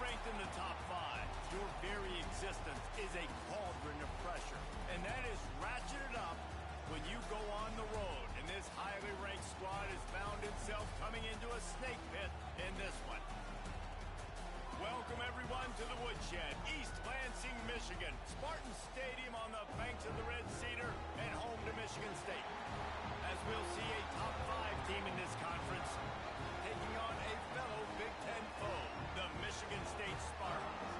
strength in the top five. Your very existence is a cauldron of pressure, and that is ratcheted up when you go on the road. And this highly ranked squad has found itself coming into a snake pit in this one. Welcome, everyone, to the Woodshed, East Lansing, Michigan. Spartan Stadium on the banks of the Red Cedar and home to Michigan State. As we'll see a top five team in this conference taking on a fellow Big Ten foe, the Michigan State Spartans.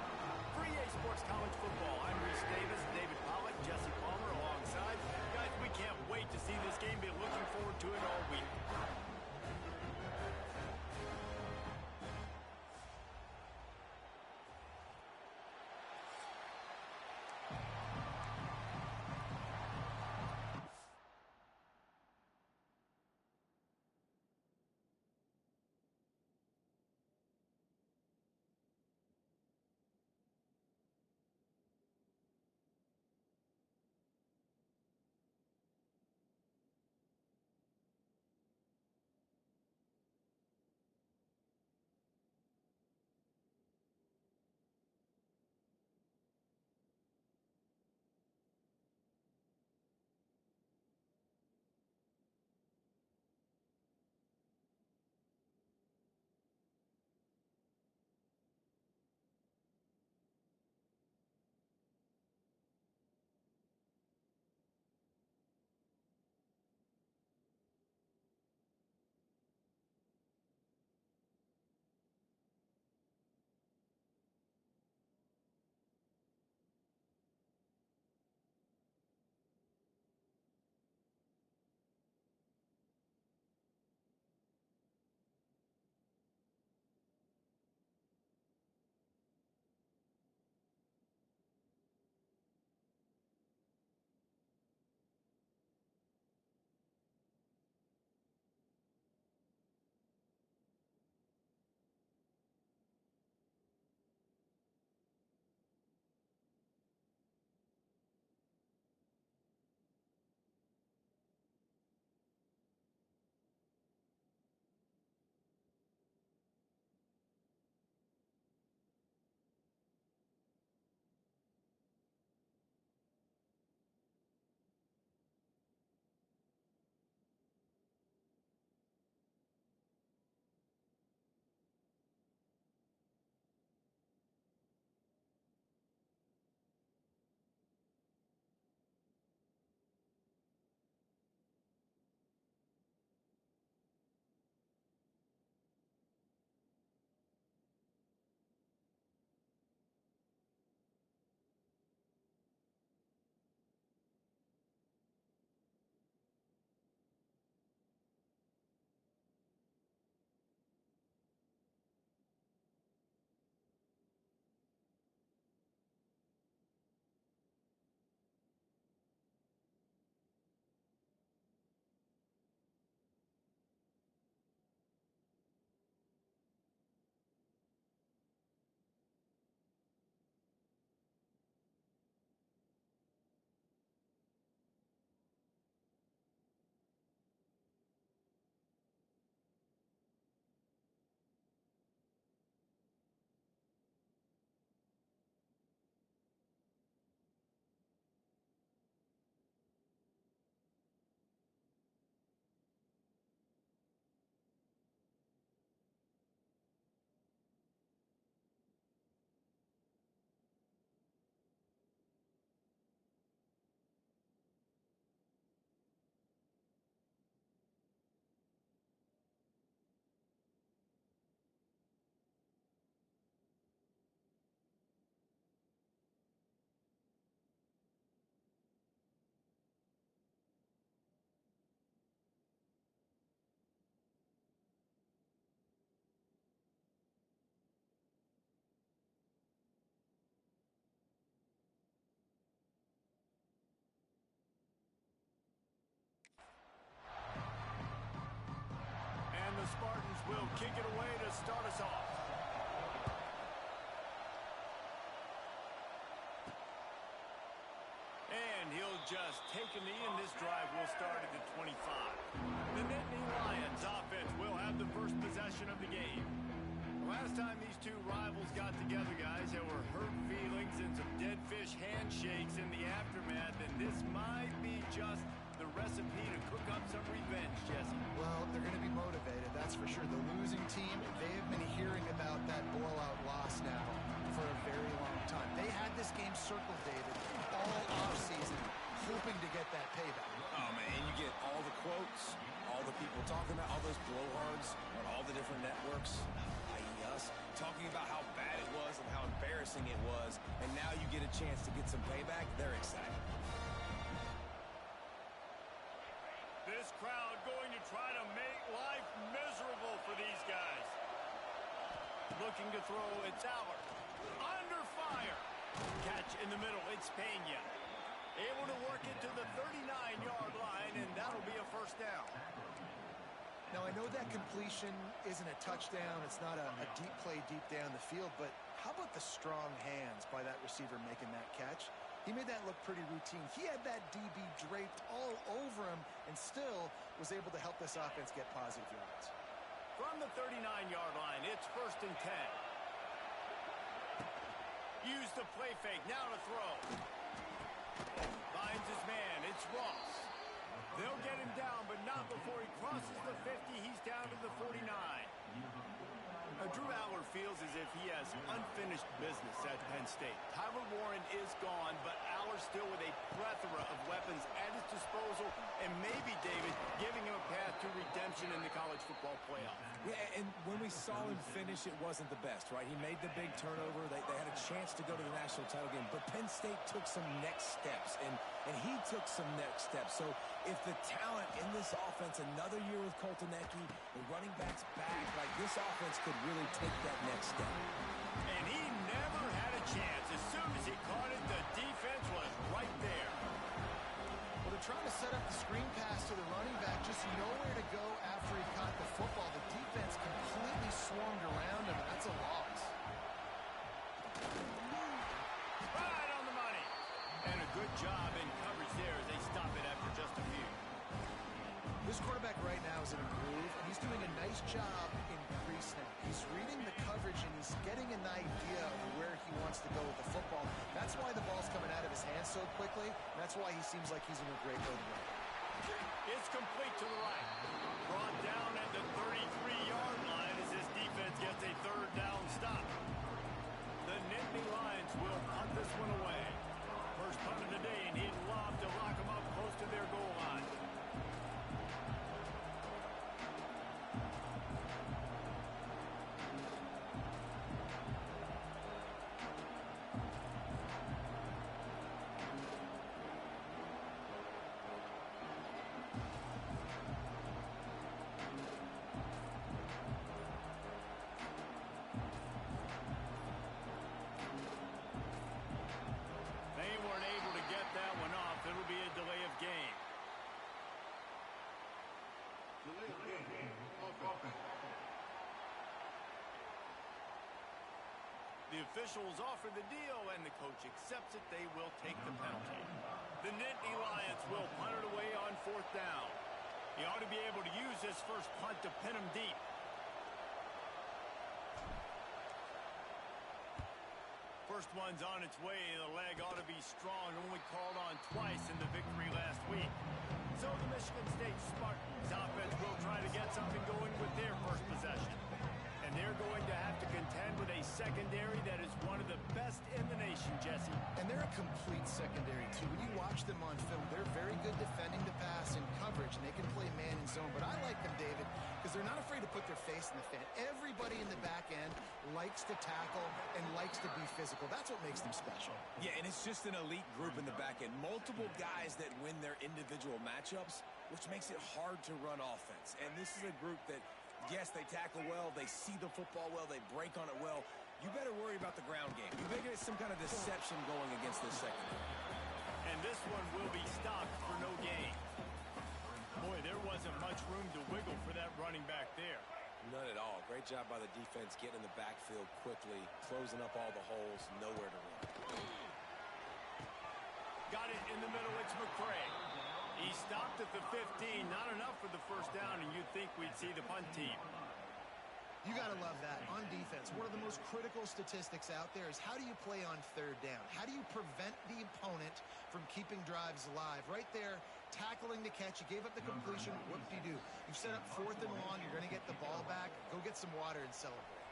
For EA Sports College Football, I'm Reese Davis, David Pollack, Jesse Palmer alongside. Guys, we can't wait to see this game. Been looking forward to it all week. Spartans will kick it away to start us off. And he'll just take a knee, and this drive will start at the 25. The Nittany Lions offense will have the first possession of the game. Last time these two rivals got together, guys, there were hurt feelings and some dead fish handshakes in the aftermath, and this might be just the recipe to cook up some revenge, Jesse. Well, they're going to be motivated, that's for sure. The losing team, they have been hearing about that blowout loss now for a very long time. They had this game circled, David, all offseason, hoping to get that payback. Oh, man, and you get all the quotes, all the people talking about, all those blowhards on all the different networks, i.e. us, talking about how bad it was and how embarrassing it was, and now you get a chance to get some payback. They're excited. This crowd going to try to make life miserable for these guys. Looking to throw, it's Aller. Under fire. Catch in the middle, it's Pena. Able to work it to the 39-yard line, and that'll be a first down. Now, I know that completion isn't a touchdown. It's not a deep play deep down the field, but how about the strong hands by that receiver making that catch? He made that look pretty routine. He had that DB draped all over him and still was able to help this offense get positive yards. From the 39-yard line, it's 1st and 10. Use the play fake, now to throw. Finds his man, it's Ross. They'll get him down, but not before he crosses the 50. He's down to the 49. Drew Aller feels as if he has unfinished business at Penn State. Tyler Warren is gone, but Aller still with a plethora of weapons at his disposal, and maybe, David, giving him a path to redemption in the college football playoff. Yeah, and when we saw him finish, it wasn't the best, right? He made the big turnover. They had a chance to go to the national title game, but Penn State took some next steps, and he took some next steps. So if the talent in this offense, another year with Coltonecki, the running backs back, like this offense could really take that next step. And he never had a chance. As soon as he caught it, the defense was right there. Well, they're trying to set up the screen pass to the running back, just nowhere to go after he caught the football. The defense completely swarmed around him, and that's a loss. Right on the money. And a good job in coverage there as they stop it after just a few. This quarterback right now is in a groove, and he's doing a nice job in pre-snap. He's reading the coverage, and he's getting an idea of where he wants to go with the football. That's why the ball's coming out of his hands so quickly, and that's why he seems like he's in a great way to run. It's complete to the right. Brought down at the 33-yard line as this defense gets a 3rd down stop. The Nittany Lions will punt this one away. First punt of the day, and he'd love to lock them up close to their goal line. It'll be a delay of game. The officials offer the deal, and the coach accepts it. They will take the penalty. The Nittany Lions will punt it away on 4th down. He ought to be able to use this first punt to pin him deep. First one's on its way. The leg ought to be strong, only called on twice in the victory last week. So the Michigan State Spartans offense will try to get something going with their first possession. And they're going to have to contend with a secondary that is one of the best in the nation, Jesse. And they're a complete secondary, too. When you watch them on film, they're very good defending the pass and coverage, and they can play man and zone. But I like them, David, because they're not afraid to put their face in the fan. Everybody in the back end likes to tackle and likes to be physical. That's what makes them special. Yeah, and it's just an elite group in the back end. Multiple guys that win their individual matchups, which makes it hard to run offense. And this is a group that, yes, they tackle well, they see the football well, they break on it well. You better worry about the ground game. You better get some kind of deception going against this secondary. And this one will be stopped for no gain. Boy, there wasn't much room to wiggle for that running back there. None at all. Great job by the defense getting in the backfield quickly, closing up all the holes, nowhere to run. Got it in the middle, it's McCray. He stopped at the 15, not enough for the first down, and you'd think we'd see the punt team. You got to love that. On defense, one of the most critical statistics out there is how do you play on third down? How do you prevent the opponent from keeping drives alive? Right there, tackling the catch. You gave up the completion. What do you do? You've set up 4th and long. You're going to get the ball back. Go get some water and celebrate.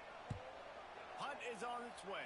Punt is on its way.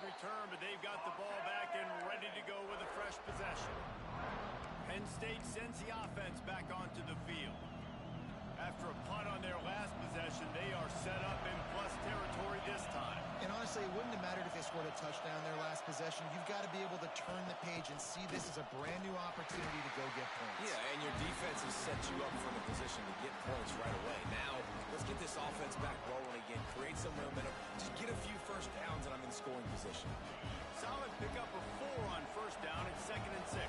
Return, but they've got the ball back and ready to go with a fresh possession. Penn State sends the offense back onto the field. After a punt on their last possession, they are set up in plus territory this time. And honestly, it wouldn't have mattered if they scored a touchdown their last possession. You've got to be able to turn the page and see this as a brand new opportunity to go get points. Yeah, and your defense has set you up for the position to get points right away. Now, let's get this offense back rolling again, create some momentum, just get a few first downs, and I'm in scoring position. Solid pickup of 4 on first down at 2nd and 6.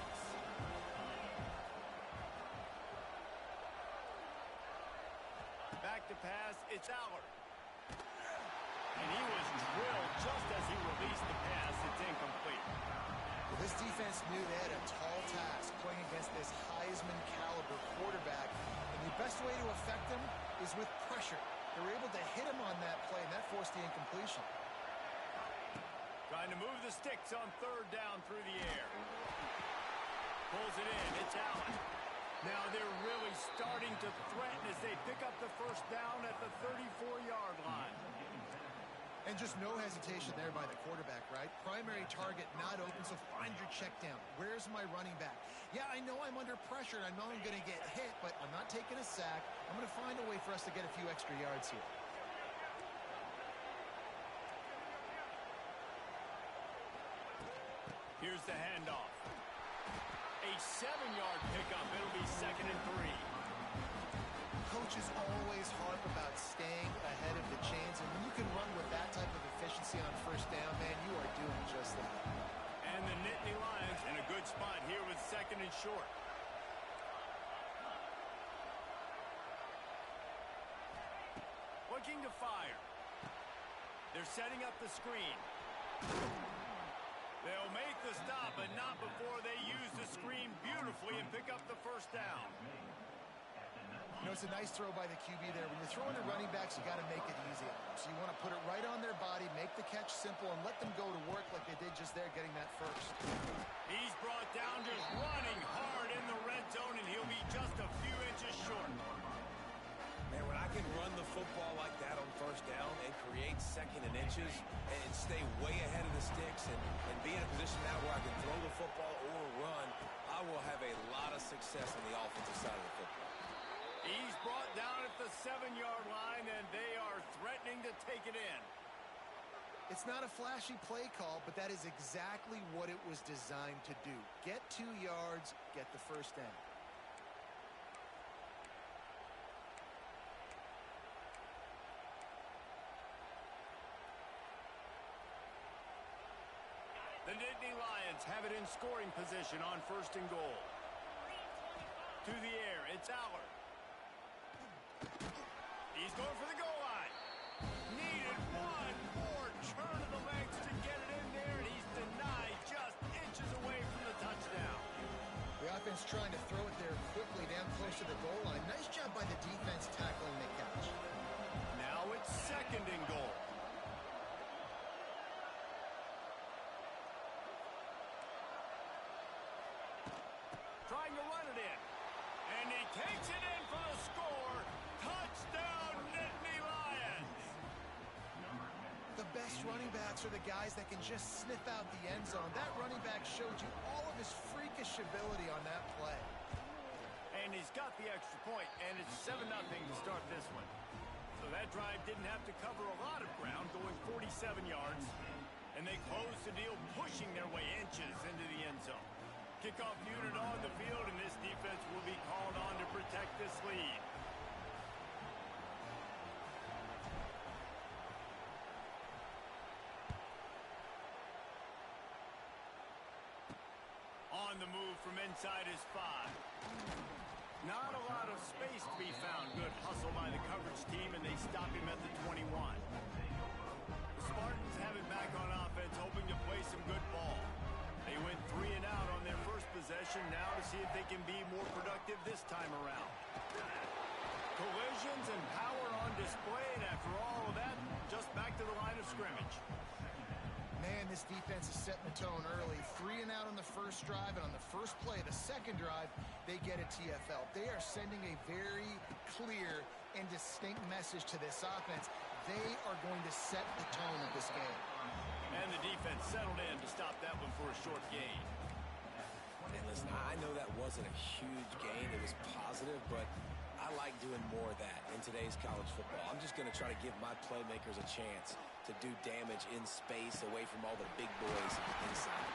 Back to pass, it's Allard. And he was drilled just as he released the pass. It's incomplete. Well, this defense knew they had a tall task playing against this Heisman-caliber quarterback. And the best way to affect him is with pressure. They were able to hit him on that play, and that forced the incompletion. Trying to move the sticks on 3rd down through the air. Pulls it in. It's Allen. Now they're really starting to threaten as they pick up the first down at the 34-yard line. And just no hesitation there by the quarterback, right? Primary target not open, so find your check down. Where's my running back? Yeah, I know I'm under pressure, and I know I'm going to get hit, but I'm not taking a sack. I'm going to find a way for us to get a few extra yards here. Here's the handoff. A 7-yard pickup. It'll be 2nd and 3. Coaches always harp about staying ahead of the chains, and when you can run with that type of efficiency on first down, man, you are doing just that. And the Nittany Lions in a good spot here with 2nd and short. Looking to fire. They're setting up the screen. They'll make the stop, but not before they use the screen beautifully and pick up the first down. You know, it's a nice throw by the QB there. When you're throwing to running backs, you got to make it easy on them. So you want to put it right on their body, make the catch simple, and let them go to work like they did just there, getting that first. He's brought down just running hard in the red zone, and he'll be just a few inches short. Man, when I can run the football like that on first down and create second and inches and stay way ahead of the sticks and be in a position now where I can throw the football or run, I will have a lot of success on the offensive side of the football. He's brought down at the 7-yard line, and they are threatening to take it in. It's not a flashy play call, but that is exactly what it was designed to do. Get 2 yards, get the first down. The Nittany Lions have it in scoring position on 1st and goal. To the air, it's Aller. He's going for the goal line. Needed one more turn of the legs to get it in there, and he's denied just inches away from the touchdown. The offense trying to throw it there quickly down close to the goal line. Nice job by the defense tackling the catch. Now it's 2nd and goal. Trying to run it in. And he takes it in for the score. Touchdown, Nittany Lions. The best running backs are the guys that can just sniff out the end zone. That running back showed you all of his freakish ability on that play. And he's got the extra point, and it's 7-0 to start this one. So that drive didn't have to cover a lot of ground, going 47 yards. And they close the deal, pushing their way inches into the end zone. Kickoff unit on the field, and this defense will be called on to protect this lead. On the move from inside his 5. Not a lot of space to be found. Good hustle by the coverage team, and they stop him at the 21. The Spartans have it back on offense, hoping to play some good ball. They went 3 and out on their first possession, now to see if they can be more productive this time around. Collisions and power on display, and after all of that, just back to the line of scrimmage. Man, this defense is setting the tone early. 3 and out on the first drive, and on the first play, the second drive, they get a TFL. They are sending a very clear and distinct message to this offense. They are going to set the tone of this game. And the defense settled in to stop that one for a short gain. And listen, I know that wasn't a huge gain. It was positive, but I like doing more of that in today's college football. I'm just going to try to give my playmakers a chance to do damage in space away from all the big boys inside.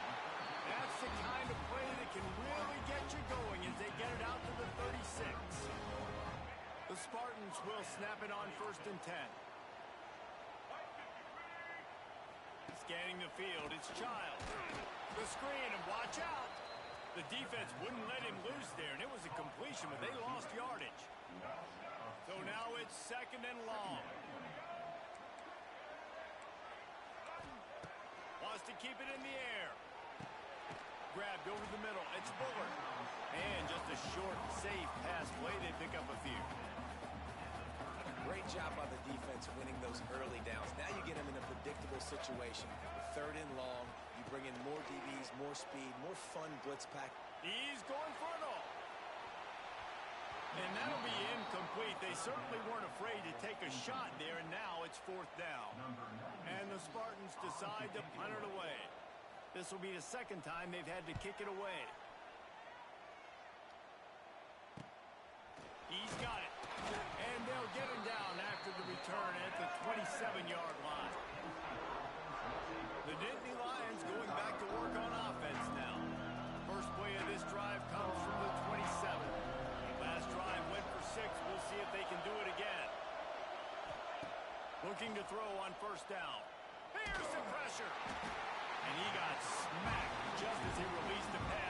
That's the kind of play that can really get you going as they get it out to the 36. The Spartans will snap it on 1st and 10. Scanning the field, it's Child. The screen, and watch out. The defense wouldn't let him loose there, and it was a completion, but they lost yardage. So now it's 2nd and long. Wants to keep it in the air. Grabbed over the middle. It's Bullard. And just a short, safe pass play. They pick up a few. Great job by the defense winning those early downs. Now you get them in a predictable situation. 3rd and long. You bring in more DBs, more speed, more fun blitz pack. He's going for it all. And that'll be incomplete. They certainly weren't afraid to take a shot there, and now it's 4th down. And the Spartans decide to punt it away. This will be the 2nd time they've had to kick it away. He's got it. And they'll get him down after the return at the 27-yard line. The Nittany Lions going back to work on offense now. First play of this drive comes from the 27. Last drive went for 6. We'll see if they can do it again. Looking to throw on 1st down. Here's the pressure. And he got smacked just as he released the pass.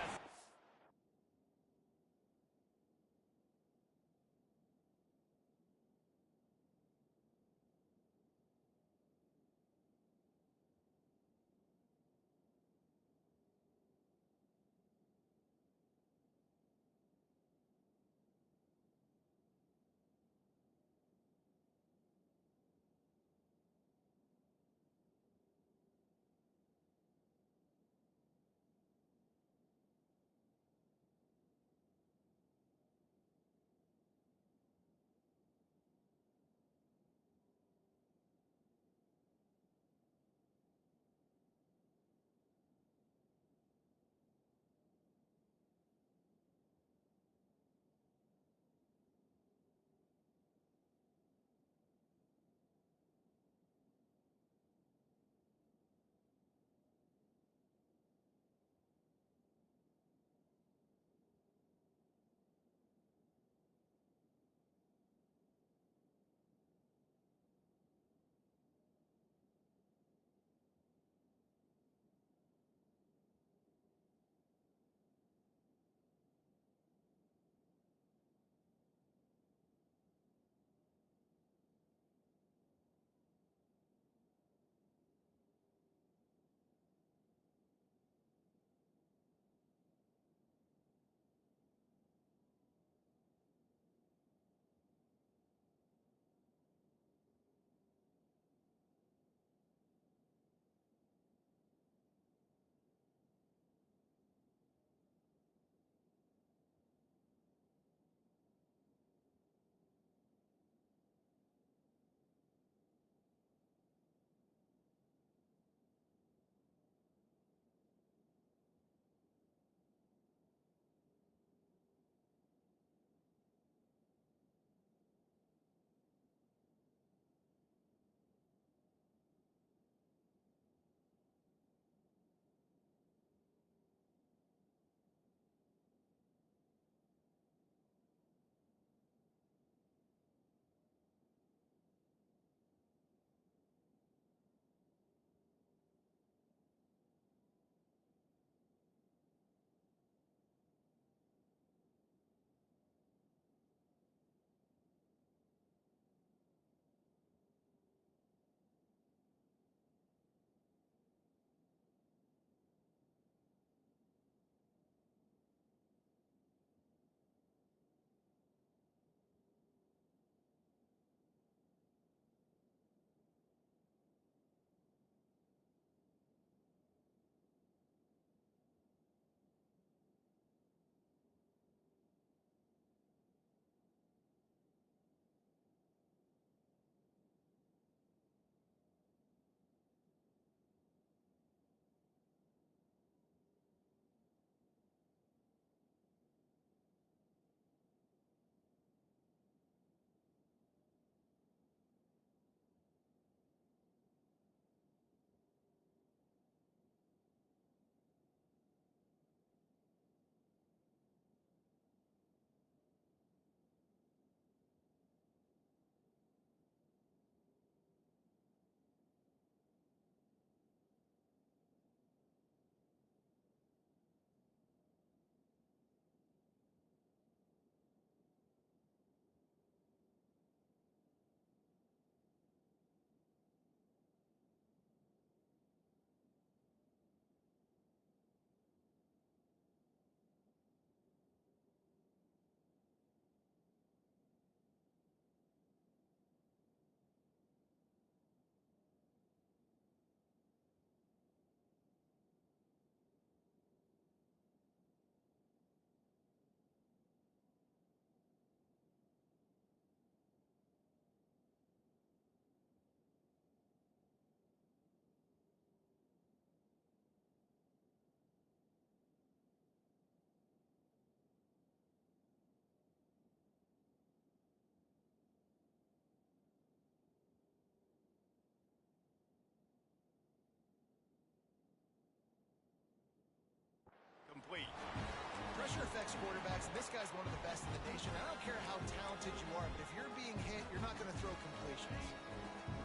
next quarterbacks, and this guy's one of the best in the nation. I don't care how talented you are, but if you're being hit, you're not going to throw completions.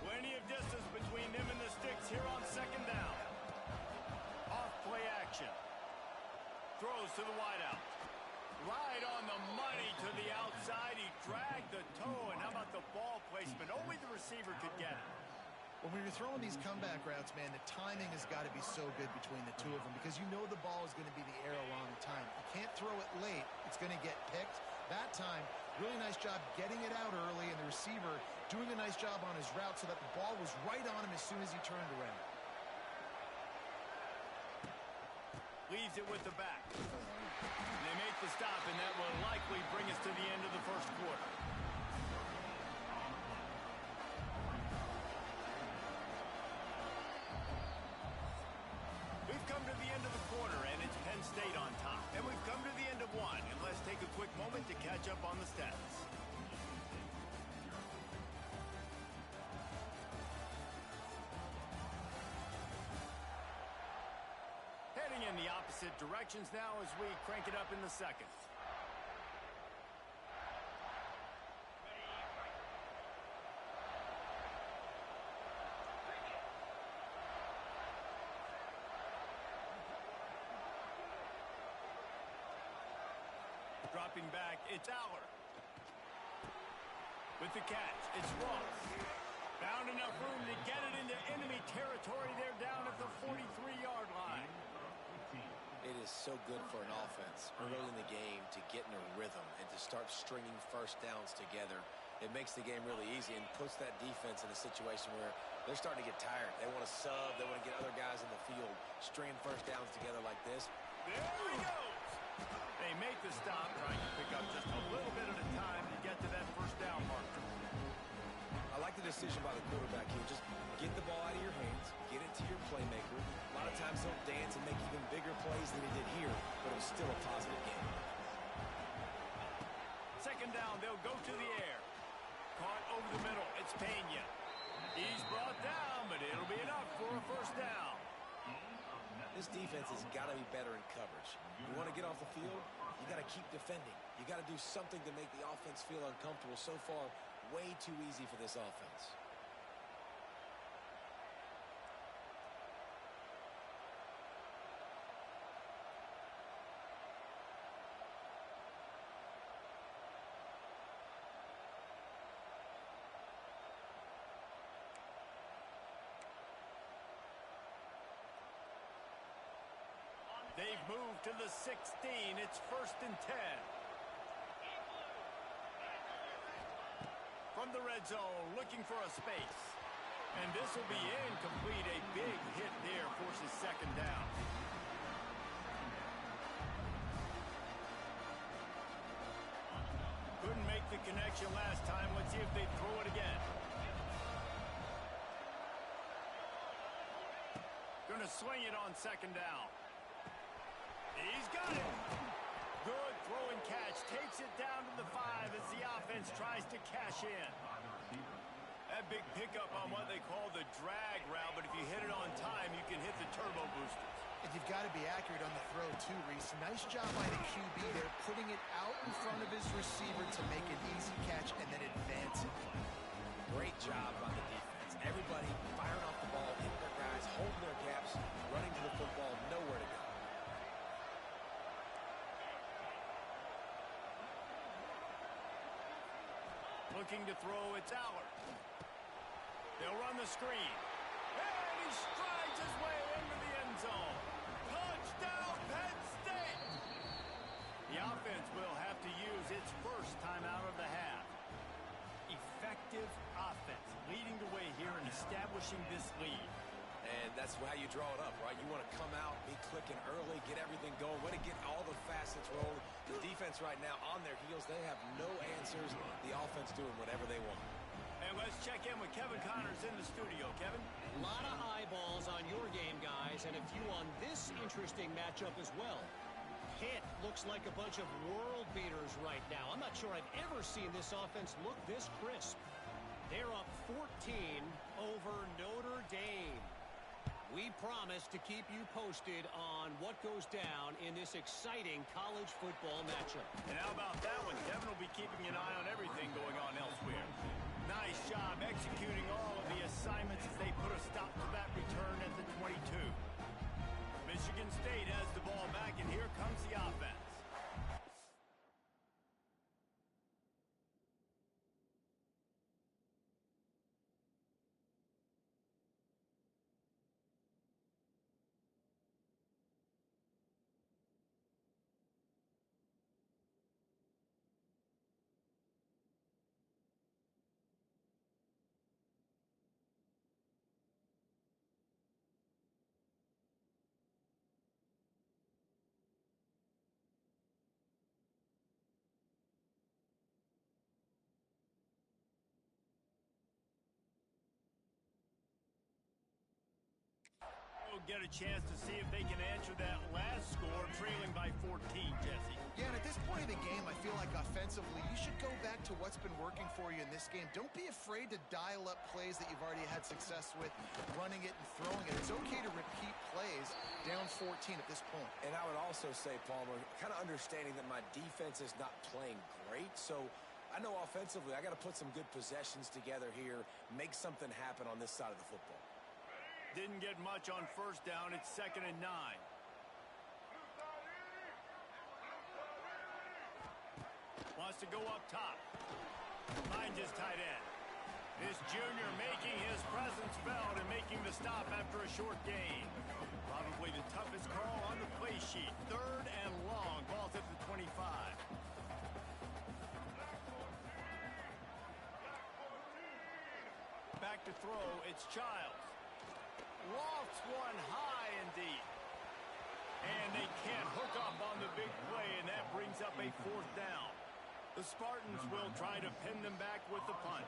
Plenty of distance between them and the sticks here on second down. Off play action. Throws to the wideout. Right on the money to the outside. He dragged the toe, and how about the ball placement? Only the receiver could get it. When you're throwing these comeback routes, man, the timing has got to be so good between the two of them because you know the ball is going to be the air a long time. You can't throw it late. It's going to get picked. That time, really nice job getting it out early, and the receiver doing a nice job on his route so that the ball was right on him as soon as he turned around. Leaves it with the back. They make the stop, and that will likely bring us to the end of the first quarter. We've come to the end of the quarter, and it's Penn State on top. And we've come to the end of one, and let's take a quick moment to catch up on the stats. Heading in the opposite directions now as we crank it up in the second. Dropping back, it's Aller. With the catch, it's Ross. Found enough room to get it into enemy territory. They're down at the 43-yard line. It is so good for an offense early in the game to get in a rhythm and to start stringing first downs together. It makes the game really easy and puts that defense in a situation where they're starting to get tired. They want to sub. They want to get other guys in the field. Stringing first downs together like this. There he goes. They make the stop, trying to pick up just a little bit at a time to get to that first down marker. I like the decision by the quarterback here. Just get the ball out of your hands, get it to your playmaker. A lot of times he'll dance and make even bigger plays than he did here, but it was still a positive game. Second down, they'll go to the air. Caught over the middle, it's Penn. He's brought down, but it'll be enough for a first down. This defense has got to be better in coverage. You want to get off the field, you got to keep defending. You got to do something to make the offense feel uncomfortable. So far, way too easy for this offense. They've moved to the 16. It's 1st and 10. From the red zone, looking for a space. And this will be incomplete. A big hit there forces second down. Couldn't make the connection last time. Let's see if they throw it again. Gonna swing it on second down. He's got it. Good throw and catch. Takes it down to the 5 as the offense tries to cash in. That big pickup on what they call the drag route, but if you hit it on time, you can hit the turbo boosters. And you've got to be accurate on the throw, too, Reese. Nice job by the QB there, putting it out in front of his receiver to make an easy catch and then advance it. Great job by the defense. Everybody firing off the ball, hitting their guys, holding their gaps, running to the football, nowhere to go. Looking to throw, it's Aller. They'll run the screen. And he strides his way into the end zone. Touchdown, Penn State! The offense will have to use its first time out of the half. Effective offense, leading the way here and establishing this lead. And that's how you draw it up, right? You want to come out, be clicking early, get everything going, want to get all the facets rolling. The defense right now on their heels, they have no answers. The offense doing whatever they want. And let's check in with Kevin Connors in the studio. Kevin? A lot of eyeballs on your game, guys, and a few on this interesting matchup as well. Pitt looks like a bunch of world beaters right now. I'm not sure I've ever seen this offense look this crisp. They're up 14 over Notre Dame. We promise to keep you posted on what goes down in this exciting college football matchup. And how about that one? Devin will be keeping an eye on everything going on elsewhere. Nice job executing all of the assignments as they put a stop to that return at the 22. Michigan State has the ball back, and here comes the offense. Get a chance to see if they can answer that last score, trailing by 14, Jesse. Yeah, and at this point in the game, I feel like offensively, you should go back to what's been working for you in this game. Don't be afraid to dial up plays that you've already had success with, running it and throwing it. It's okay to repeat plays down 14 at this point. And I would also say, Palmer, kind of understanding that my defense is not playing great, so I know offensively I got to put some good possessions together here, make something happen on this side of the football. Didn't get much on first down. It's 2nd and 9. Wants to go up top. Finds his tight end. This junior making his presence felt and making the stop after a short gain. Probably the toughest call on the play sheet. 3rd and long. Ball's at the 25. Back to throw. It's Childs. Lofts one high and deep. And they can't hook up on the big play, and that brings up a 4th down. The Spartans will try to pin them back with the punt.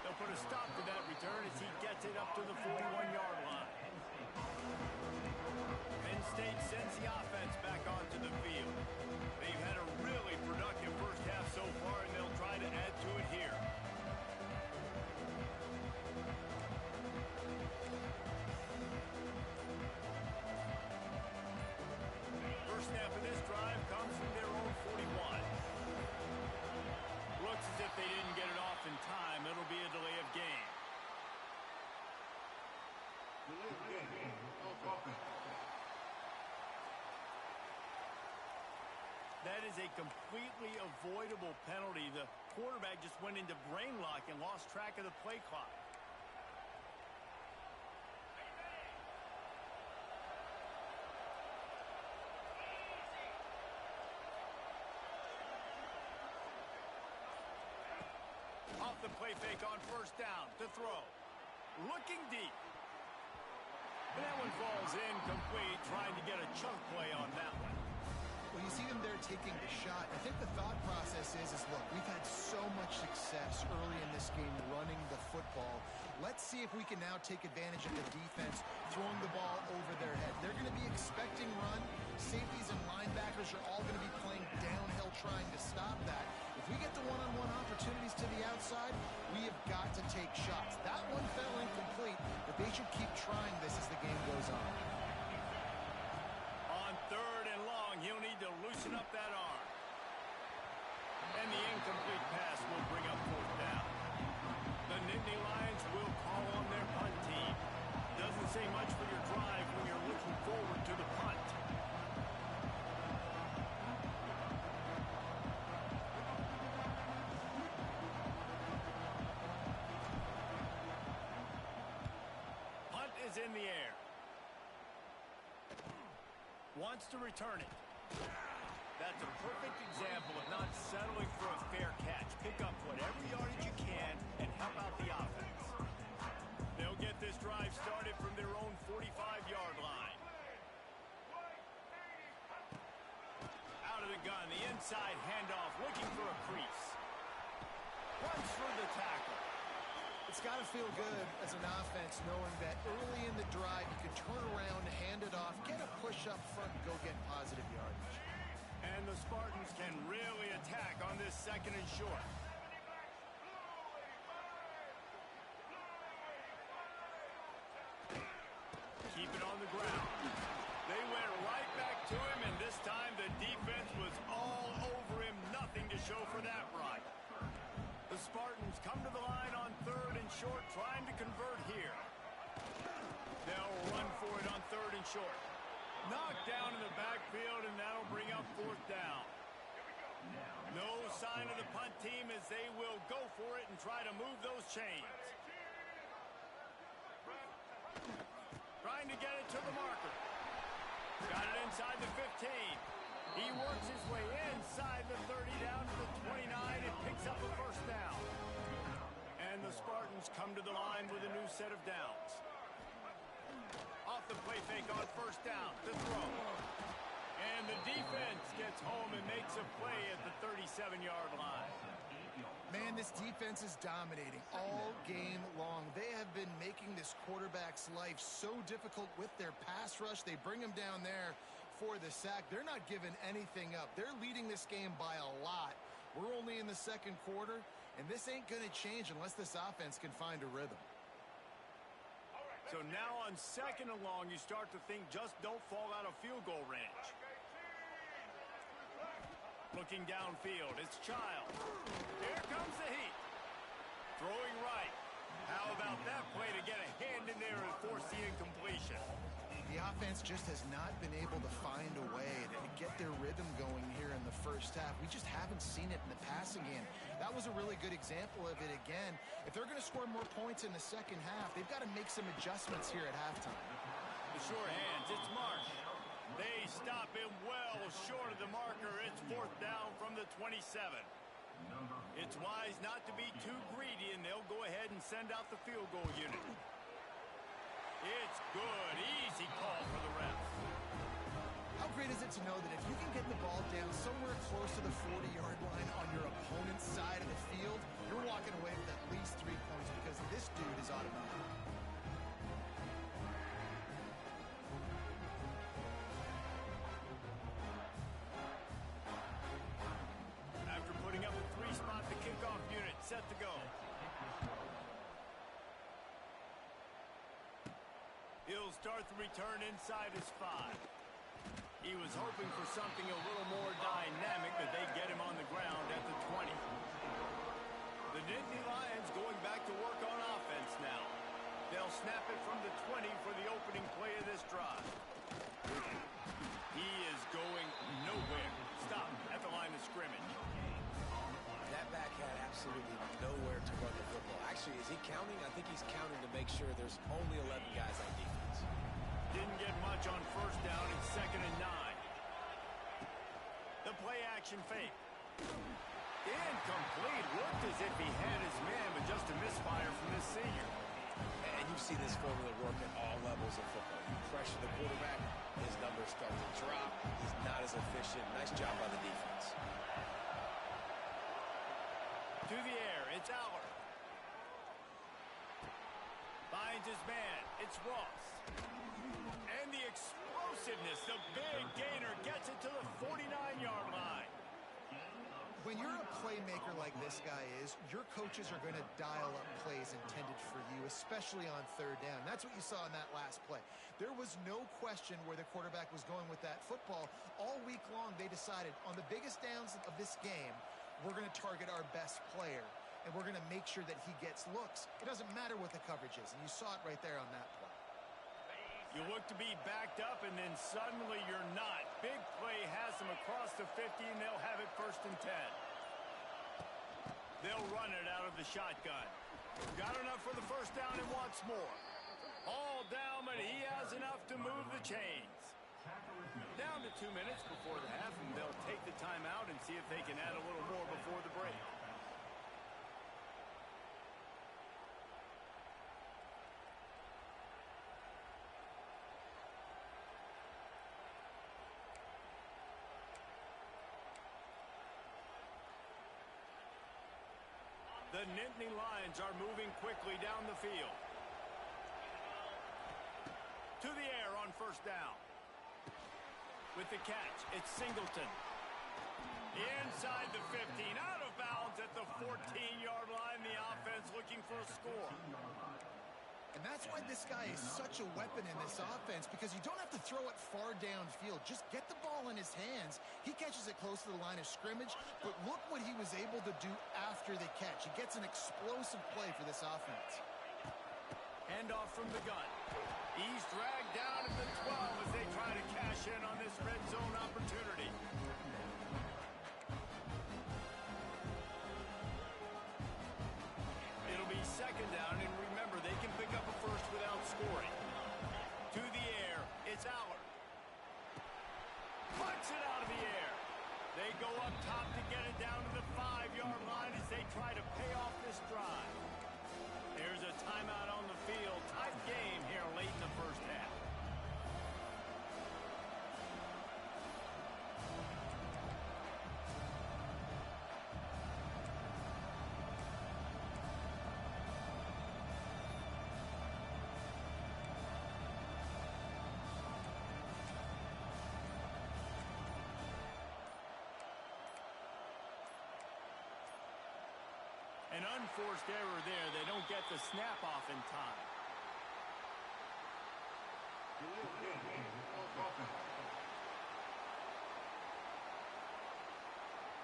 They'll put a stop to that return as he gets it up to the 41-yard line. Penn State sends the offense back onto the field. They've had a really productive first half so far, and they'll try to add to it here. First snap of this drive comes from their own 41. Looks as if they didn't get it off in time. It'll be a delay of game. That is a completely avoidable penalty. The quarterback just went into brain lock and lost track of the play clock. Off the play fake on first down to throw. Looking deep. And that one falls incomplete, trying to get a chunk play on that one. Well, you see them there taking the shot. I think the thought process is look, we've had so much success early in this game running the football. Let's see if we can now take advantage of the defense throwing the ball over their head. They're going to be expecting run. Safeties and linebackers are all going to be playing downhill trying to stop that. If we get the one-on-one opportunities to the outside, we have got to take shots. That one fell incomplete, but they should keep trying this as the game goes on. On 3rd and long, he'll need to loosen up that arm. And the incomplete pass will bring up 4th down. The Nittany Lions will call on their punt team. Doesn't say much for your drive when you're looking forward to the punt. Punt is in the air. Wants to return it. That's a perfect example of not settling for a fair catch. Pick up whatever yardage you can and help out the offense. They'll get this drive started from their own 45-yard line. Out of the gun, the inside handoff, looking for a crease. Runs through the tackle. It's got to feel good as an offense knowing that early in the drive you can turn around, hand it off, get a push up front, and go get positive yardage. And And the Spartans can really attack on this second and short. Keep it on the ground. They went right back to him, and this time the defense was all over him. Nothing to show for that run. The Spartans come to the line on third and short, trying to convert here. They'll run for it on third and short. Knocked down in the backfield, and that'll bring up fourth down. No sign of the punt team as they will go for it and try to move those chains. Trying to get it to the marker. Got it inside the 15. He works his way inside the 30 down to the 29 and picks up a first down. And the Spartans come to the line with a new set of downs. Off the play fake on first down, the throw. And the defense gets home and makes a play at the 37-yard line. Man, this defense is dominating all game long. They have been making this quarterback's life so difficult with their pass rush. They bring him down there for the sack. They're not giving anything up. They're leading this game by a lot. We're only in the second quarter, and this ain't going to change unless this offense can find a rhythm. So now on second and long, you start to think just don't fall out of field goal range. Looking downfield, it's Childs. Here comes the heat. Throwing right. How about that play to get a hand in there and force the incompletion? The offense just has not been able to find a way to get their rhythm going here in the first half. We just haven't seen it in the passing game. That was a really good example of it again. If they're going to score more points in the second half, they've got to make some adjustments here at halftime. The short hands, it's Marsh. They stop him well short of the marker. It's fourth down from the 27. It's wise not to be too greedy, and they'll go ahead and send out the field goal unit. It's good. Easy call for the refs. How great is it to know that if you can get the ball down somewhere close to the 40-yard line on your opponent's side of the field, you're walking away with at least 3 points because this dude is automatic. After putting up a 3-spot, the kickoff unit set to go. He'll start the return inside his 5. He was hoping for something a little more dynamic, but they get him on the ground at the 20. The Nittany Lions going back to work on offense now. They'll snap it from the 20 for the opening play of this drive. He is going nowhere. Stop at the line of scrimmage. That back had absolutely nowhere to run the football. Actually, is he counting? I think he's counting to make sure there's only 11 guys on defense. Didn't get much on first down. It's second and 9. The play action fake. Incomplete. Looked as if he had his man, but just a misfire from this senior. And you see this formula work at all levels of football. You pressure the quarterback, his numbers start to drop. He's not as efficient. Nice job by the defense. To the air, it's Aller. Finds his man, it's Ross. And the explosiveness, the big gainer gets it to the 49-yard line. When you're a playmaker like this guy is, your coaches are going to dial up plays intended for you, especially on third down. That's what you saw in that last play. There was no question where the quarterback was going with that football. All week long, they decided on the biggest downs of this game, we're going to target our best player, and we're going to make sure that he gets looks. It doesn't matter what the coverage is, and you saw it right there on that play. You look to be backed up, and then suddenly you're not. Big play has them across the 50, and they'll have it first and 10. They'll run it out of the shotgun. Got enough for the first down and wants more. All down, but he has enough to move the chains. Down to 2 minutes before the half, and they'll take the timeout and see if they can add a little more before the break. The Nittany Lions are moving quickly down the field. To the air on first down. With the catch, it's Singleton. Inside the 15, out of bounds at the 14-yard line. The offense looking for a score. And that's why this guy is such a weapon in this offense, because you don't have to throw it far downfield. Just get the ball in his hands. He catches it close to the line of scrimmage, but look what he was able to do after the catch. He gets an explosive play for this offense. Handoff from the gun. He's dragged down at the 12 as they try to cash in on this red zone opportunity. It'll be second down, and remember, they can pick up a first without scoring. To the air, it's Allard. Punts it out of the air. They go up top to get it down to the 5-yard line as they try to pay off this drive. There's a timeout on the field. Tight game here late in the first half. An unforced error there. They don't get the snap off in time.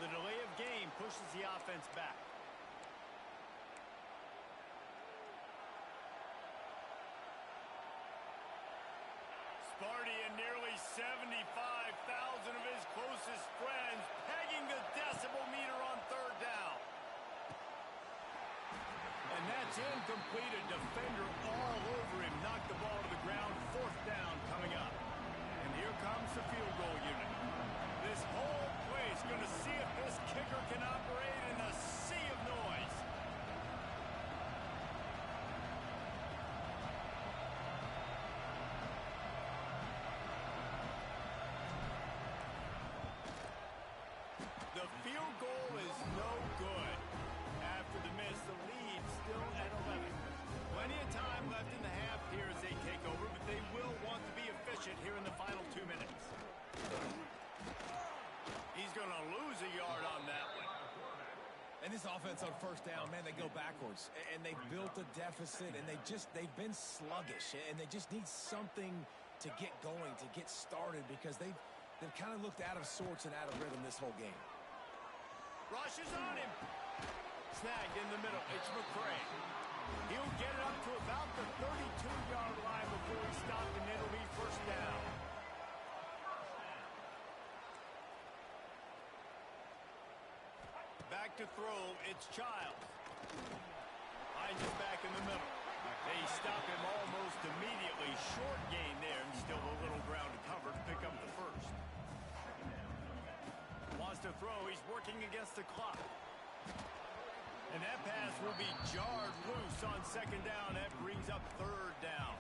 The delay of game pushes the offense back. Sparty and nearly 75,000 of his closest friends pegging the decibel meter on third down. And that's incomplete. A defender all over him. Knocked the ball to the ground. Fourth down coming up. And here comes the field goal unit. This whole place going to see if this kicker can operate in the sea of noise. The field goal is no good. After the miss, the lead still at 11. Plenty of time left in the half here as they take over, but they will want to be efficient here in the final 2 minutes. He's going to lose a yard on that one. And this offense on first down, man, they go backwards. And they've built a deficit, and they've been sluggish. And they just need something to get going, to get started, because they've kind of looked out of sorts and out of rhythm this whole game. Rush is on him. Snagged in the middle. It's McCray. He'll get it up to about the 32-yard line before he stopped, and it'll be first down. Back to throw. It's Childs. Finds it back in the middle. They stop him almost immediately. Short gain there, and still a little ground to cover to pick up the first. Wants to throw. He's working against the clock. And that pass will be jarred loose on second down. That brings up third down.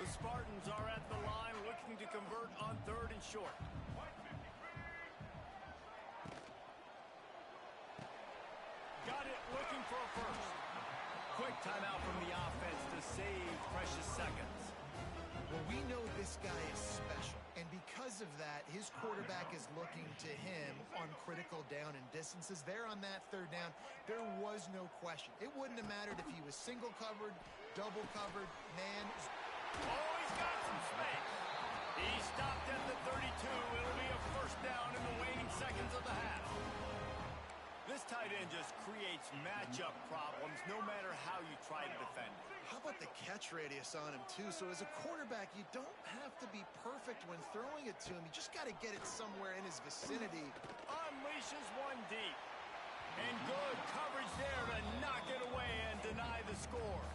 The Spartans are at the line looking to convert on third and short. Got it, looking for a first. Quick timeout from the offense to save precious seconds. Well, we know this guy is special, and because of that, his quarterback is looking to him on critical down and distances. There on that third down, there was no question. It wouldn't have mattered if he was single covered, double covered, man. Oh, he's got some space. He stopped at the 32. It'll be a first down in the waning seconds of the half. This tight end just creates matchup problems no matter how you try to defend it. How about the catch radius on him, too? So as a quarterback, you don't have to be perfect when throwing it to him. You just got to get it somewhere in his vicinity. Unleashes one deep. And good coverage there to knock it away and deny the score.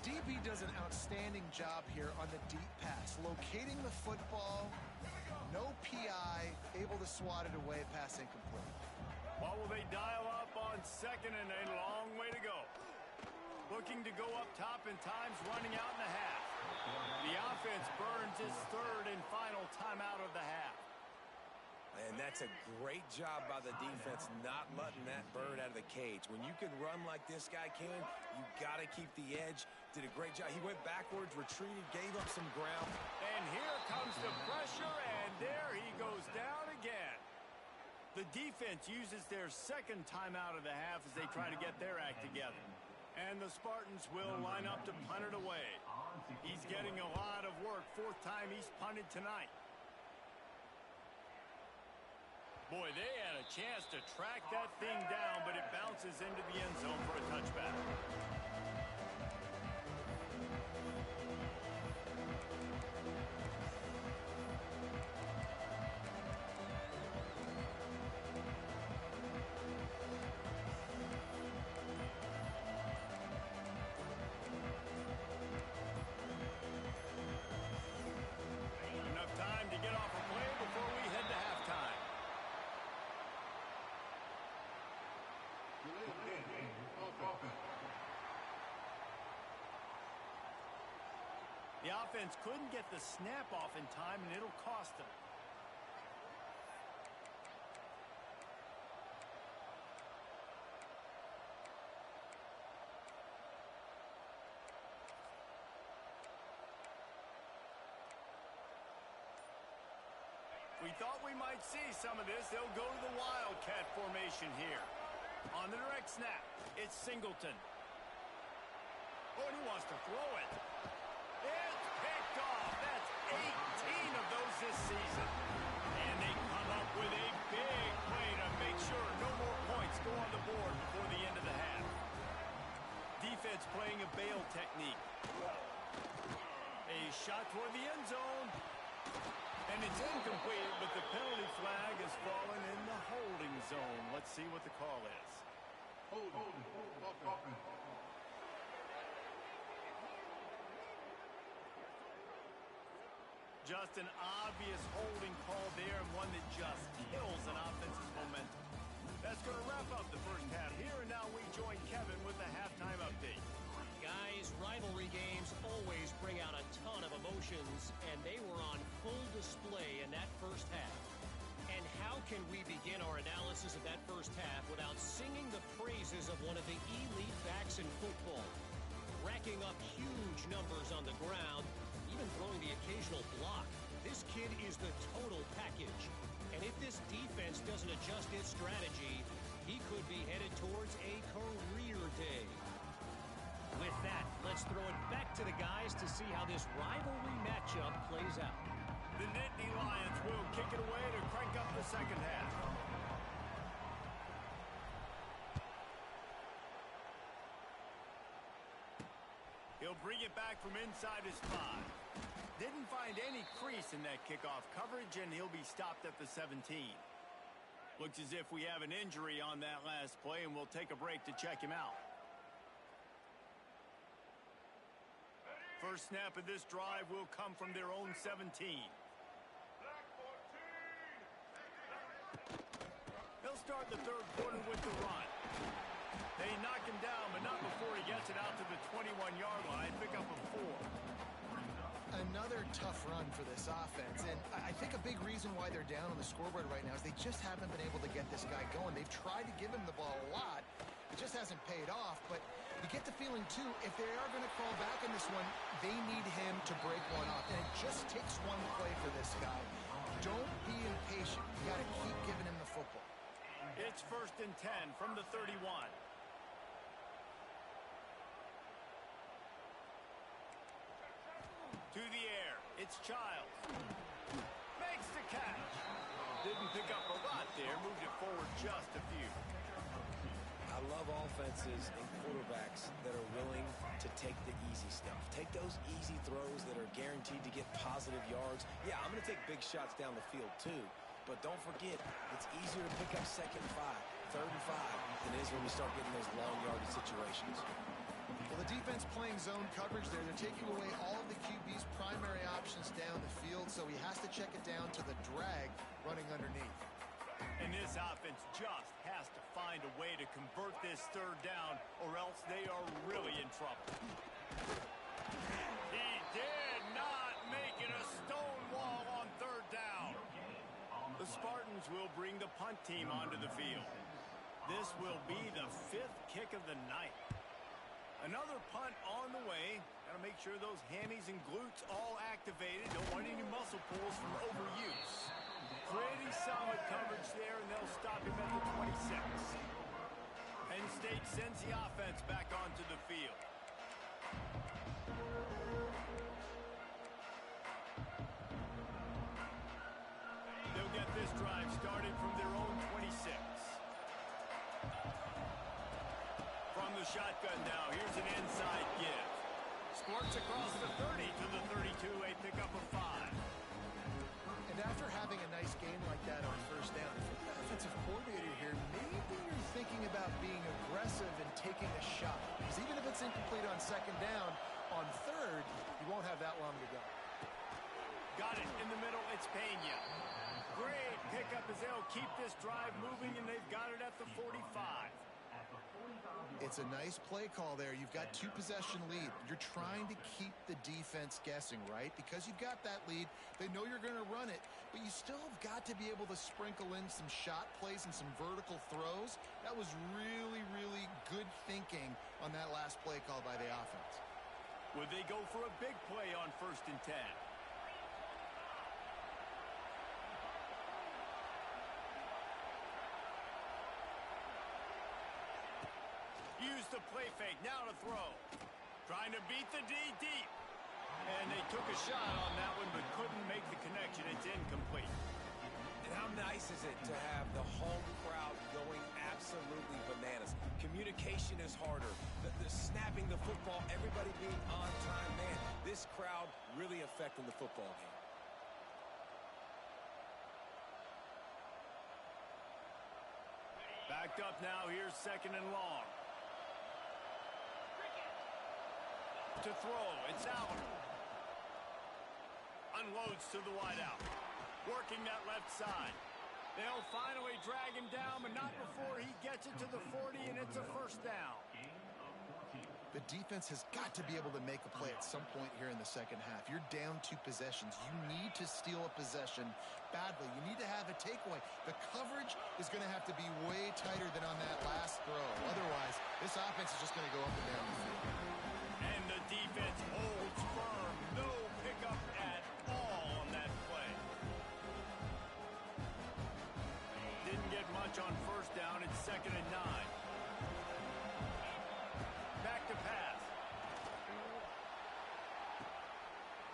DB does an outstanding job here on the deep pass. Locating the football, no PI, able to swat it away, pass incomplete. What will they dial up on second and a long way to go? Looking to go up top and time's running out in the half. The offense burns its third and final timeout of the half. And that's a great job by the defense not letting that bird out of the cage. When you can run like this guy can, you got to keep the edge. Did a great job. He went backwards, retreated, gave up some ground. And here comes the pressure, and there he goes down again. The defense uses their second timeout of the half as they try to get their act together. And the Spartans will line up to punt it away. He's getting a lot of work. Fourth time he's punted tonight. Boy, they had a chance to track that thing down, but it bounces into the end zone for a touchback. Enough time to get off a play before we head to halftime. The offense couldn't get the snap off in time, and it'll cost them. We thought we might see some of this. They'll go to the Wildcat formation here. On the direct snap, it's Singleton. Oh, and he wants to throw it. It's picked off. That's 18 of those this season. And they come up with a big play to make sure no more points go on the board before the end of the half. Defense playing a bail technique. A shot toward the end zone. And it's incomplete, but the penalty flag has fallen in the holding zone. Let's see what the call is. Just an obvious holding call there, and one that just kills an offense's momentum. That's going to wrap up the first half here, and now we join Kevin with the halftime update. Guys, rivalry games always bring out a ton of emotions, and they were on full display in that first half. And how can we begin our analysis of that first half without singing the praises of one of the elite backs in football? Racking up huge numbers on the ground, even throwing the occasional block. This kid is the total package. And if this defense doesn't adjust its strategy, he could be headed towards a career day. With that, let's throw it back to the guys to see how this rivalry matchup plays out. The Nittany Lions will kick it away to crank up the second half. He'll bring it back from inside his 5. Didn't find any crease in that kickoff coverage, and he'll be stopped at the 17. Looks as if we have an injury on that last play, and we'll take a break to check him out. First snap of this drive will come from their own 17. They'll start the third quarter with the run. They knock him down, but not before he gets it out to the 21-yard line. Pick up a 4. Another tough run for this offense, and I think a big reason why they're down on the scoreboard right now is they just haven't been able to get this guy going. They've tried to give him the ball a lot. It just hasn't paid off, but you get the feeling, too, if they are going to crawl back in this one, they need him to break one off. And it just takes one play for this guy. Don't be impatient. You got to keep giving him the football. It's 1st and 10 from the 31. To the air. It's Childs. Makes the catch. Didn't pick up a lot there. Moved it forward just a few. I love offenses and quarterbacks that are willing to take the easy stuff. Take those easy throws that are guaranteed to get positive yards. Yeah, I'm going to take big shots down the field too, but don't forget, it's easier to pick up 2nd and 5, 3rd and 5 than it is when we start getting those long yardage situations. Well, the defense playing zone coverage there. They're taking away all of the QB's primary options down the field, so he has to check it down to the drag running underneath. And this offense just has to find a way to convert this 3rd down, or else they are really in trouble. He did not make it a stone wall on 3rd down. The Spartans will bring the punt team onto the field. This will be the 5th kick of the night. Another punt on the way. Got to make sure those hammies and glutes all activated. Don't want any muscle pulls from overuse. Pretty solid coverage there, and they'll stop him at the 26. Penn State sends the offense back onto the field. They'll get this drive started from their own 26. From the shotgun now, here's an inside give. Squirts across the 30 to the 32, a pickup of 5. And after having a nice game like that on first down, if you're the offensive coordinator here, maybe you're thinking about being aggressive and taking a shot. Because even if it's incomplete on second down, on third, you won't have that long to go. Got it in the middle, it's Pena. Great pickup as they'll keep this drive moving, and they've got it at the 45. It's a nice play call there. You've got 2-possession lead. You're trying to keep the defense guessing, right? Because you've got that lead, they know you're going to run it, but you still have got to be able to sprinkle in some shot plays and some vertical throws. That was really, really good thinking on that last play call by the offense. Would they go for a big play on 1st and 10? Use the play fake, now to throw. Trying to beat the D deep. And they took a shot on that one, but couldn't make the connection. It's incomplete. And how nice is it to have the home crowd going absolutely bananas? Communication is harder. The snapping the football, everybody being on time. Man, this crowd really affecting the football game. Backed up now, here's 2nd and long. To throw, it's out. Unloads to the wideout. Working that left side. They'll finally drag him down, but not before he gets it to the 40, and it's a 1st down. The defense has got to be able to make a play at some point here in the second half. You're down 2 possessions. You need to steal a possession badly. You need to have a takeaway. The coverage is going to have to be way tighter than on that last throw. Otherwise, this offense is just going to go up and down the field. And the defense holds firm. No pickup at all on that play. Didn't get much on 1st down. It's 2nd and 9. Back to pass.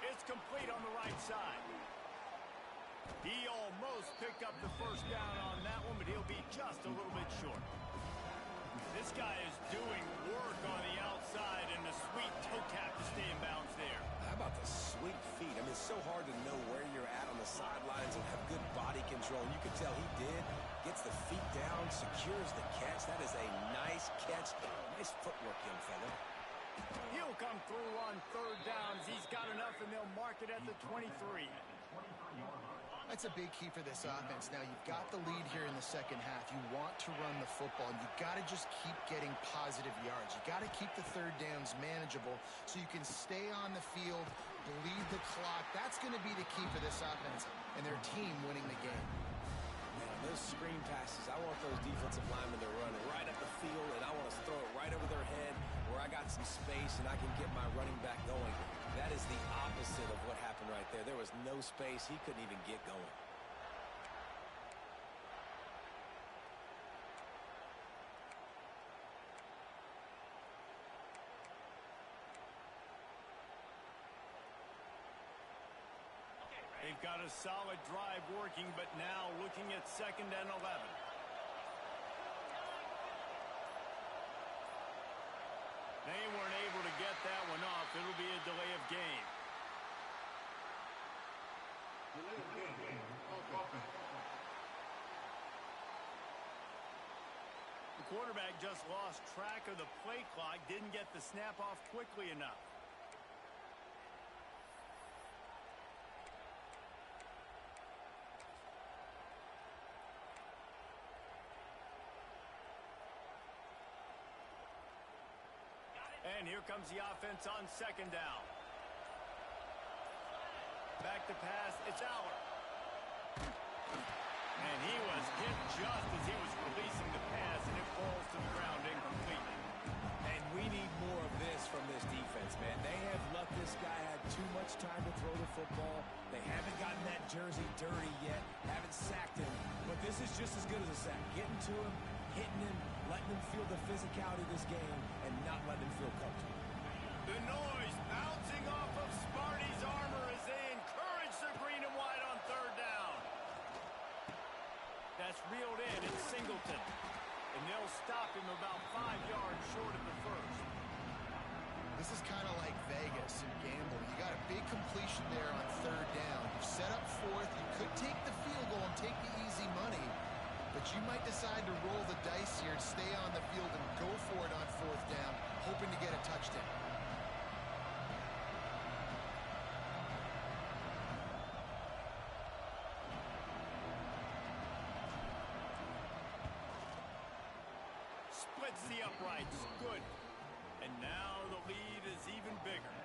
It's complete on the right side. He almost picked up the 1st down on that one, but he'll be just a little bit short. This guy is doing work on the outside, and the sweet toe tap to stay in bounds there. How about the sweet feet? I mean, it's so hard to know where you're at on the sidelines and have good body control. You can tell he did. Gets the feet down, secures the catch. That is a nice catch. Nice footwork, young fella. He'll come through on 3rd downs. He's got enough, and they'll mark it at the 23. That's a big key for this offense. Now, you've got the lead here in the second half. You want to run the football, and you've got to just keep getting positive yards. You've got to keep the 3rd downs manageable so you can stay on the field, bleed the clock. That's going to be the key for this offense and their team winning the game. Man, those screen passes, I want those defensive linemen to run right up the field, and I want to throw it right over their head where I got some space and I can get my running back going. That is the opposite of what happened right there. There was no space. He couldn't even get going. They've got a solid drive working, but now looking at 2nd and 11. They weren't able to get that one off. It'll be a delay of game. The quarterback just lost track of the play clock, didn't get the snap off quickly enough. And here comes the offense on 2nd down. Back to pass, it's Aller. And he was hit just as he was releasing the pass, and it falls to the ground incomplete. And we need more of this from this defense, man. They have let this guy have too much time to throw the football. They haven't gotten that jersey dirty yet. Haven't just as good as a sack. Getting to him, hitting him, letting him feel the physicality of this game, and not letting him feel comfortable. The noise bouncing off of Sparty's armor as they encourage the green and white on third down. That's reeled in. It's Singleton. And they'll stop him about 5 yards short of the first. This is kind of like Vegas and gambling. You got a big completion there on third down. You set up fourth. You could take the field goal and take the easy money, but you might decide to roll the dice here and stay on the field and go for it on fourth down, hoping to get a touchdown. Splits the uprights. Good. And now the lead is even bigger.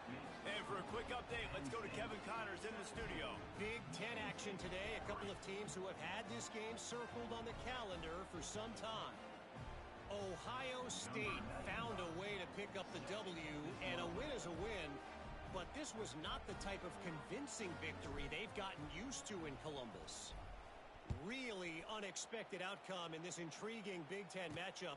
And for a quick update, let's go to Kevin Connors in the studio. Big Ten action today. A couple of teams who have had this game circled on the calendar for some time. Ohio State found a way to pick up the W, and a win is a win. But this was not the type of convincing victory they've gotten used to in Columbus. Really unexpected outcome in this intriguing Big Ten matchup.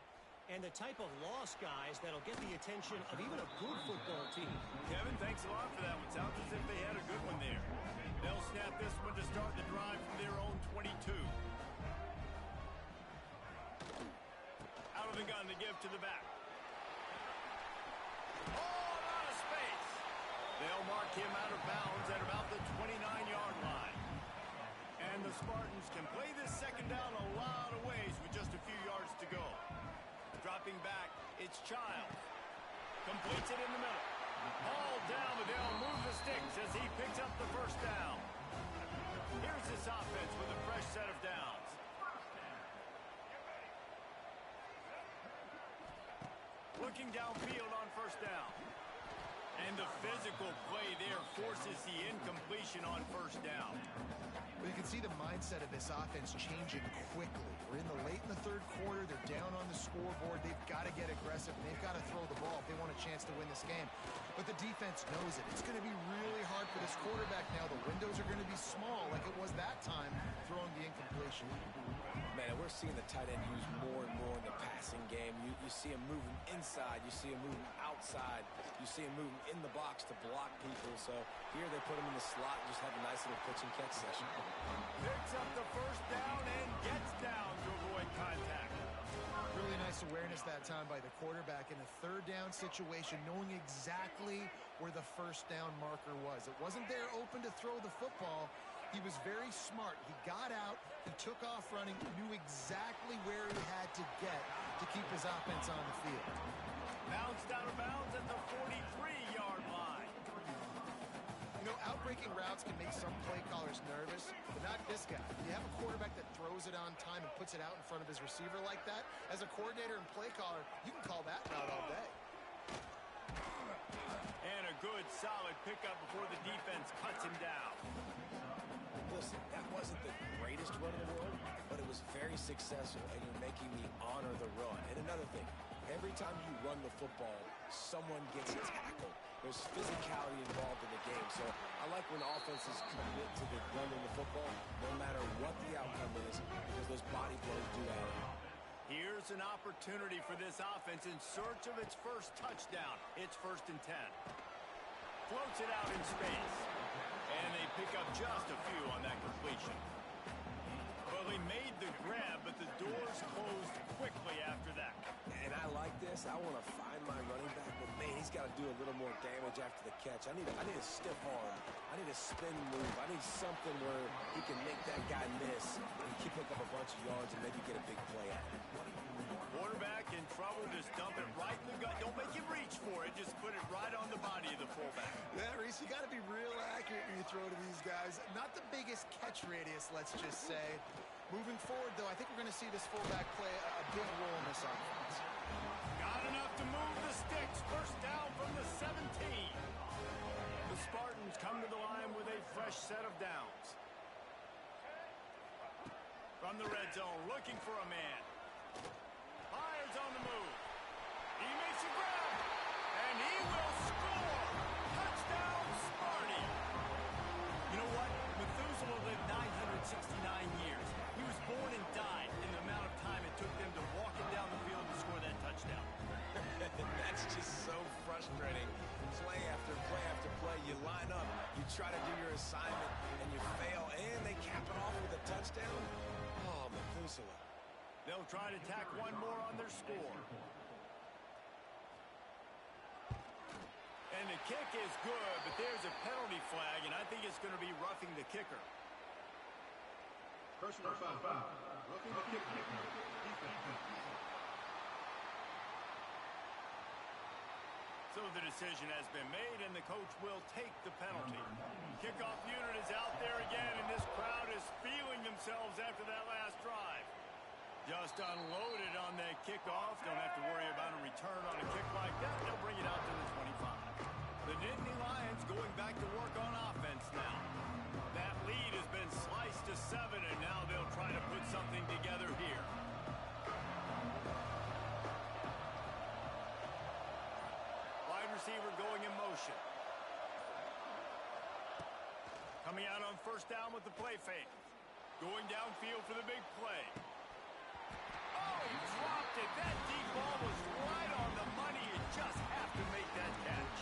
And the type of loss, guys, that'll get the attention of even a good football team. Kevin, thanks a lot for that one. Sounds as if they had a good one there. They'll snap this one to start the drive from their own 22. Out of the gun to give to the back. Oh, out of space. They'll mark him out of bounds at about the 29-yard line. And the Spartans can play this second down a lot of ways with just a few yards to go. Dropping back, it's Childs. Completes it in the middle. Hauled down, but they'll move the sticks as he picks up the first down. Here's this offense with a fresh set of downs. Looking downfield on first down. And the physical play there forces the incompletion on first down. Well, you can see the mindset of this offense changing quickly. We're late in the third quarter. They're down on the scoreboard. They've got to get aggressive. They've got to throw the ball if they want a chance to win this game. But the defense knows it. It's going to be really hard for this quarterback now. The windows are going to be small like it was that time throwing the incompletion. Man, we're seeing the tight end used more and more in the passing game. You see him moving inside. You see him moving outside. You see him moving in the box to block people. So here they put him in the slot and just have a nice little pitch and catch session. Picks up the first down and gets down to avoid contact. Really nice awareness that time by the quarterback in a third down situation, knowing exactly where the first down marker was. It wasn't there open to throw the football. He was very smart. He got out, he took off running, knew exactly where he had to get to keep his offense on the field. Bounced out of bounds at the 43-yard line. You know, outbreaking routes can make some play callers nervous, but not this guy. You have a quarterback that throws it on time and puts it out in front of his receiver like that. As a coordinator and play caller, you can call that route all day. And a good, solid pickup before the defense cuts him down. Listen, that wasn't the greatest run in the world, but it was very successful, and you're making me honor the run. And another thing, every time you run the football, someone gets tackled. There's physicality involved in the game. So I like when offenses commit to the running the football, no matter what the outcome is, because those body blows do add up. Here's an opportunity for this offense in search of its first touchdown. It's 1st and 10. Floats it out in space. And they pick up just a few on that completion. Well, they made the grab, but the doors closed quickly after that. And I like this. I want to find my running back, but man, he's got to do a little more damage after the catch. I need a stiff arm. I need a spin move. I need something where he can make that guy miss and keep up a bunch of yards and maybe get a big play out of it. Quarterback in trouble, just dump it right in the gut. Don't make him reach for it. Just put it right on the body of the fullback. Yeah, Reese, you got to be real accurate when you throw to these guys. Not the biggest catch radius, let's just say. Moving forward, though, I think we're going to see this fullback play a big role in this offense. Got enough to move the sticks. First down from the 17. The Spartans come to the line with a fresh set of downs. From the red zone, looking for a man. Fires on the move. He makes a grab. And he will score. Touchdown, Sparty. You know what? Methuselah lived 969 years. He was born and died in try to do your assignment and you fail, and they cap it off with a touchdown. Oh, Methuselah. They'll try to tack one more on their score. And the kick is good, but there's a penalty flag, and I think it's going to be roughing the kicker. Personal foul. Roughing the kicker. Defense. So the decision has been made, and the coach will take the penalty. Kickoff unit is out there again, and this crowd is feeling themselves after that last drive. Just unloaded on that kickoff. Don't have to worry about a return on a kick like that. They'll bring it out to the 25. The Nittany Lions going back to work on offense now. That lead has been sliced to 7, and now they'll try to put something together here. Wide receiver going in motion. Coming out on first down with the play fake. Going downfield for the big play. Oh, he dropped it. That deep ball was right on the money. You just have to make that catch.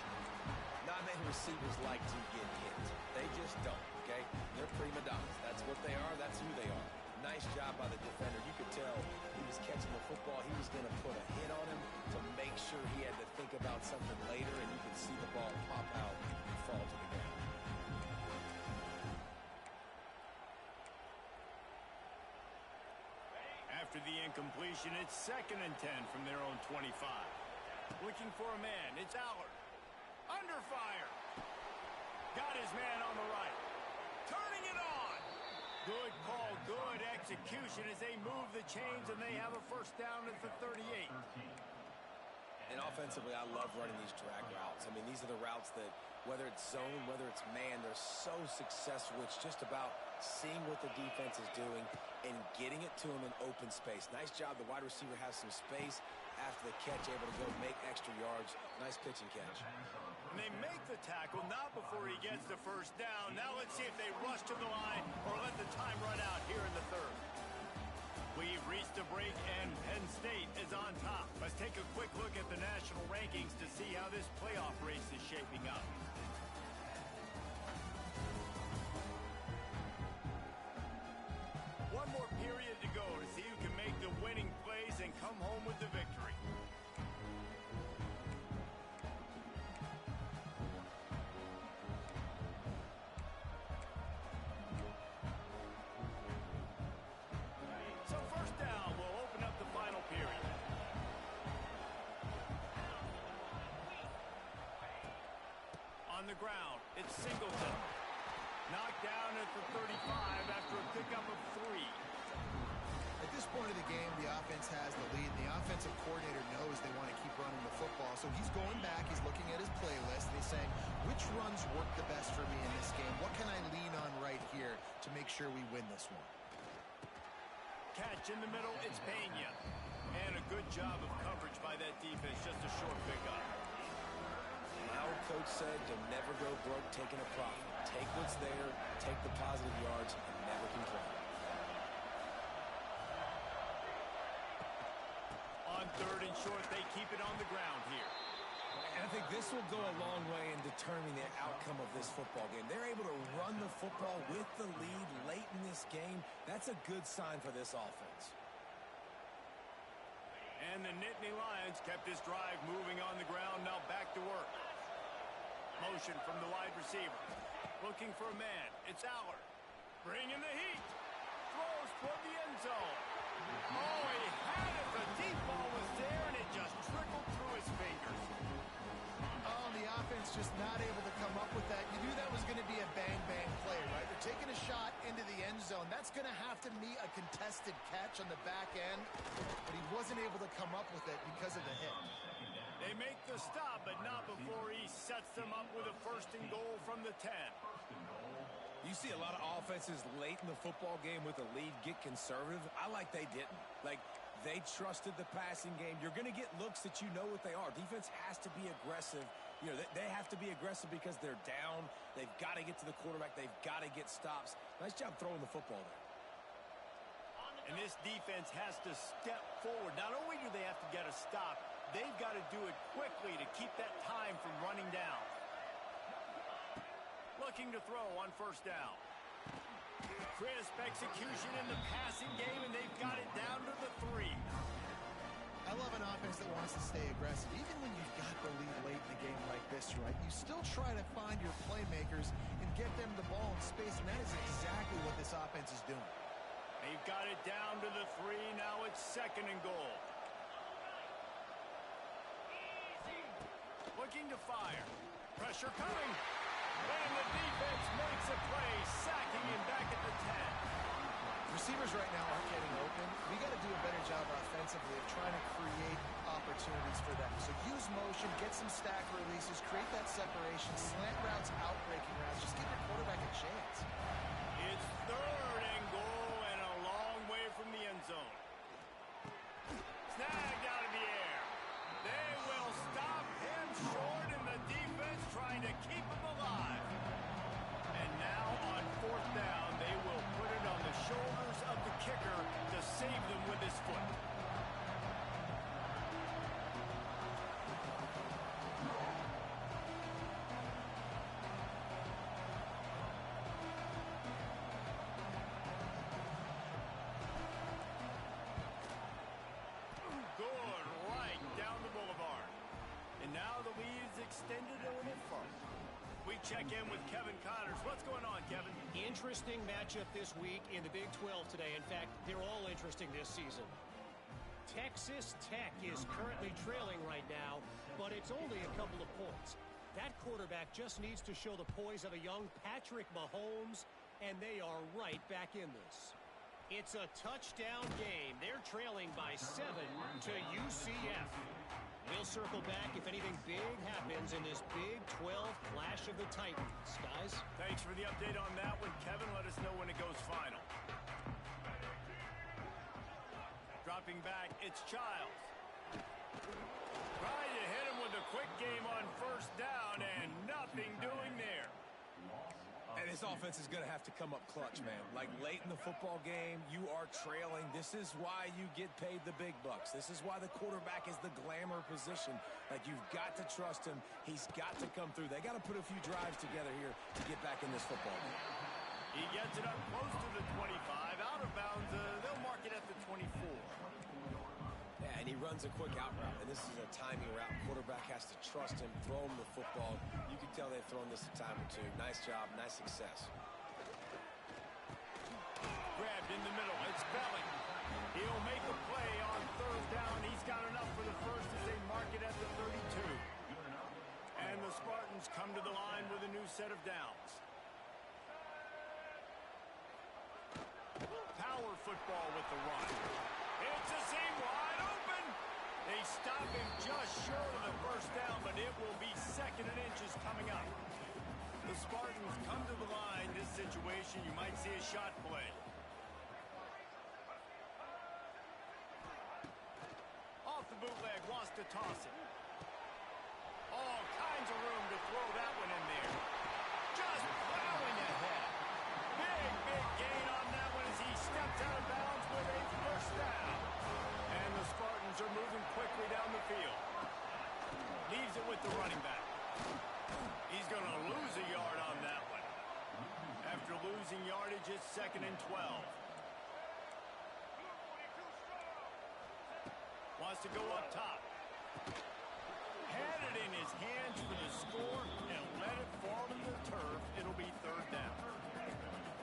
Not many receivers like to get hit. They just don't, okay? They're prima donnas. That's what they are. That's who they are. Nice job by the defender. You could tell he was catching the football. He was going to put a hit on him to make sure he had to think about something later, and you could see the ball pop out and fall to the ground. After the incompletion, it's 2nd and 10 from their own 25. Looking for a man. It's Allard. Under fire. Got his man on the right. Turning it on. Good call, good execution as they move the chains, and they have a first down at the 38. And offensively, I love running these drag routes. I mean, these are the routes that, whether it's zone, whether it's man, they're so successful. It's just about seeing what the defense is doing and getting it to them in open space. Nice job. The wide receiver has some space after the catch, able to go make extra yards. Nice pitch and catch. And they make the tackle, not before he gets the first down. Now let's see if they rush to the line or let the time run out here in the 3rd. We've reached a break, and Penn State is on top. Let's take a quick look at the national rankings to see how this playoff race is shaping up. One more period to go to see who can make the winning plays and come home with the victory. So first down will open up the final period. On the ground, it's Singleton. Knocked down at the 35 after a pickup of 3. At this point of the game, the offense has the lead. The offensive coordinator knows they want to keep running the football. So he's going back, he's looking at his playlist, and he's saying, which runs work the best for me in this game? What can I lean on right here to make sure we win this one? Catch in the middle, it's Pena. And a good job of coverage by that defense, just a short pickup. My old coach said, you'll never go broke taking a profit. Take what's there, take the positive yards, and never complain. On 3rd and short, they keep it on the ground here. And I think this will go a long way in determining the outcome of this football game. They're able to run the football with the lead late in this game. That's a good sign for this offense. And the Nittany Lions kept this drive moving on the ground, now back to work. Motion from the wide receiver. Looking for a man. It's Allard. Bringing the heat. Throws toward the end zone. Oh, he had it. The deep ball was there, and it just trickled through his fingers. Oh, the offense just not able to come up with that. You knew that was going to be a bang-bang play, right? They're taking a shot into the end zone. That's going to have to be a contested catch on the back end, but he wasn't able to come up with it because of the hit. They make the stop, but not before he sets them up with a 1st and goal from the 10. You see a lot of offenses late in the football game with a lead get conservative. I like they didn't. Like, they trusted the passing game. You're going to get looks that you know what they are. Defense has to be aggressive. You know, they have to be aggressive because they're down. They've got to get to the quarterback. They've got to get stops. Nice job throwing the football there. And this defense has to step forward. Not only do they have to get a stop, they've got to do it quickly to keep that time from running down. looking to throw on first down. Crisp execution in the passing game, and they've got it down to the 3. I love an offense that wants to stay aggressive. Even when you've got the lead late in the game like this, right, you still try to find your playmakers and get them the ball in space, and that is exactly what this offense is doing. They've got it down to the 3. Now it's 2nd and goal. Looking to fire. Pressure coming. And the defense makes a play, sacking him back at the 10. Receivers right now aren't getting open. We got to do a better job offensively of trying to create opportunities for them. So use motion, get some stack releases, create that separation, slant routes, out-breaking routes. Just give your quarterback a chance. It's 3rd and goal and a long way from the end zone. Snagged out of the air. They will stop him short, and the defense trying to keep him alive. And now on 4th down, they will put it on the shoulders of the kicker to save them with his foot. Good right down the boulevard. And now the lead is extended a little further. We check in with Kevin Connors. What's going on, Kevin? Interesting matchup this week in the Big 12 today. In fact, they're all interesting this season. Texas Tech is currently trailing right now, but it's only a couple of points. That quarterback just needs to show the poise of a young Patrick Mahomes, and they are right back in this. It's a touchdown game. They're trailing by 7 to UCF. We'll circle back if anything big happens in this Big 12 clash of the Titans. Guys? Thanks for the update on that one, Kevin. Let us know when it goes final. Dropping back, it's Childs. Trying to hit him with a quick game on first down, and nothing doing there. And this offense is going to have to come up clutch, man. Like late in the football game, you are trailing. This is why you get paid the big bucks. This is why the quarterback is the glamour position. Like, you've got to trust him. He's got to come through. They got to put a few drives together here to get back in this football game. He gets it up close to the 25. Out of bounds, they'll mark it at the 24. Yeah, and he runs a quick out route, and this is a timing route. Quarterback has to trust him, throw him the football. You can tell they've thrown this a time or two. Nice job, nice success. Grabbed in the middle. It's Belling. He'll make a play on 3rd down. He's got enough for the first as they mark it at the 32. And the Spartans come to the line with a new set of downs. Power football with the run. It's a seam wide open. They stop him just short of the first down, but it will be 2nd and inches coming up. The Spartans come to the line. This situation, you might see a shot play. Off the bootleg, wants to toss it. All kinds of room to throw that one in there. Just plowing ahead. Big gain on that one as he steps out of bounds with a first down. And the Spartans are moving quickly down the field. Leaves it with the running back. He's going to lose a yard on that one. After losing yardage, it's 2nd and 12. Wants to go up top. Had it in his hands for the score and let it fall to the turf. It'll be 3rd down.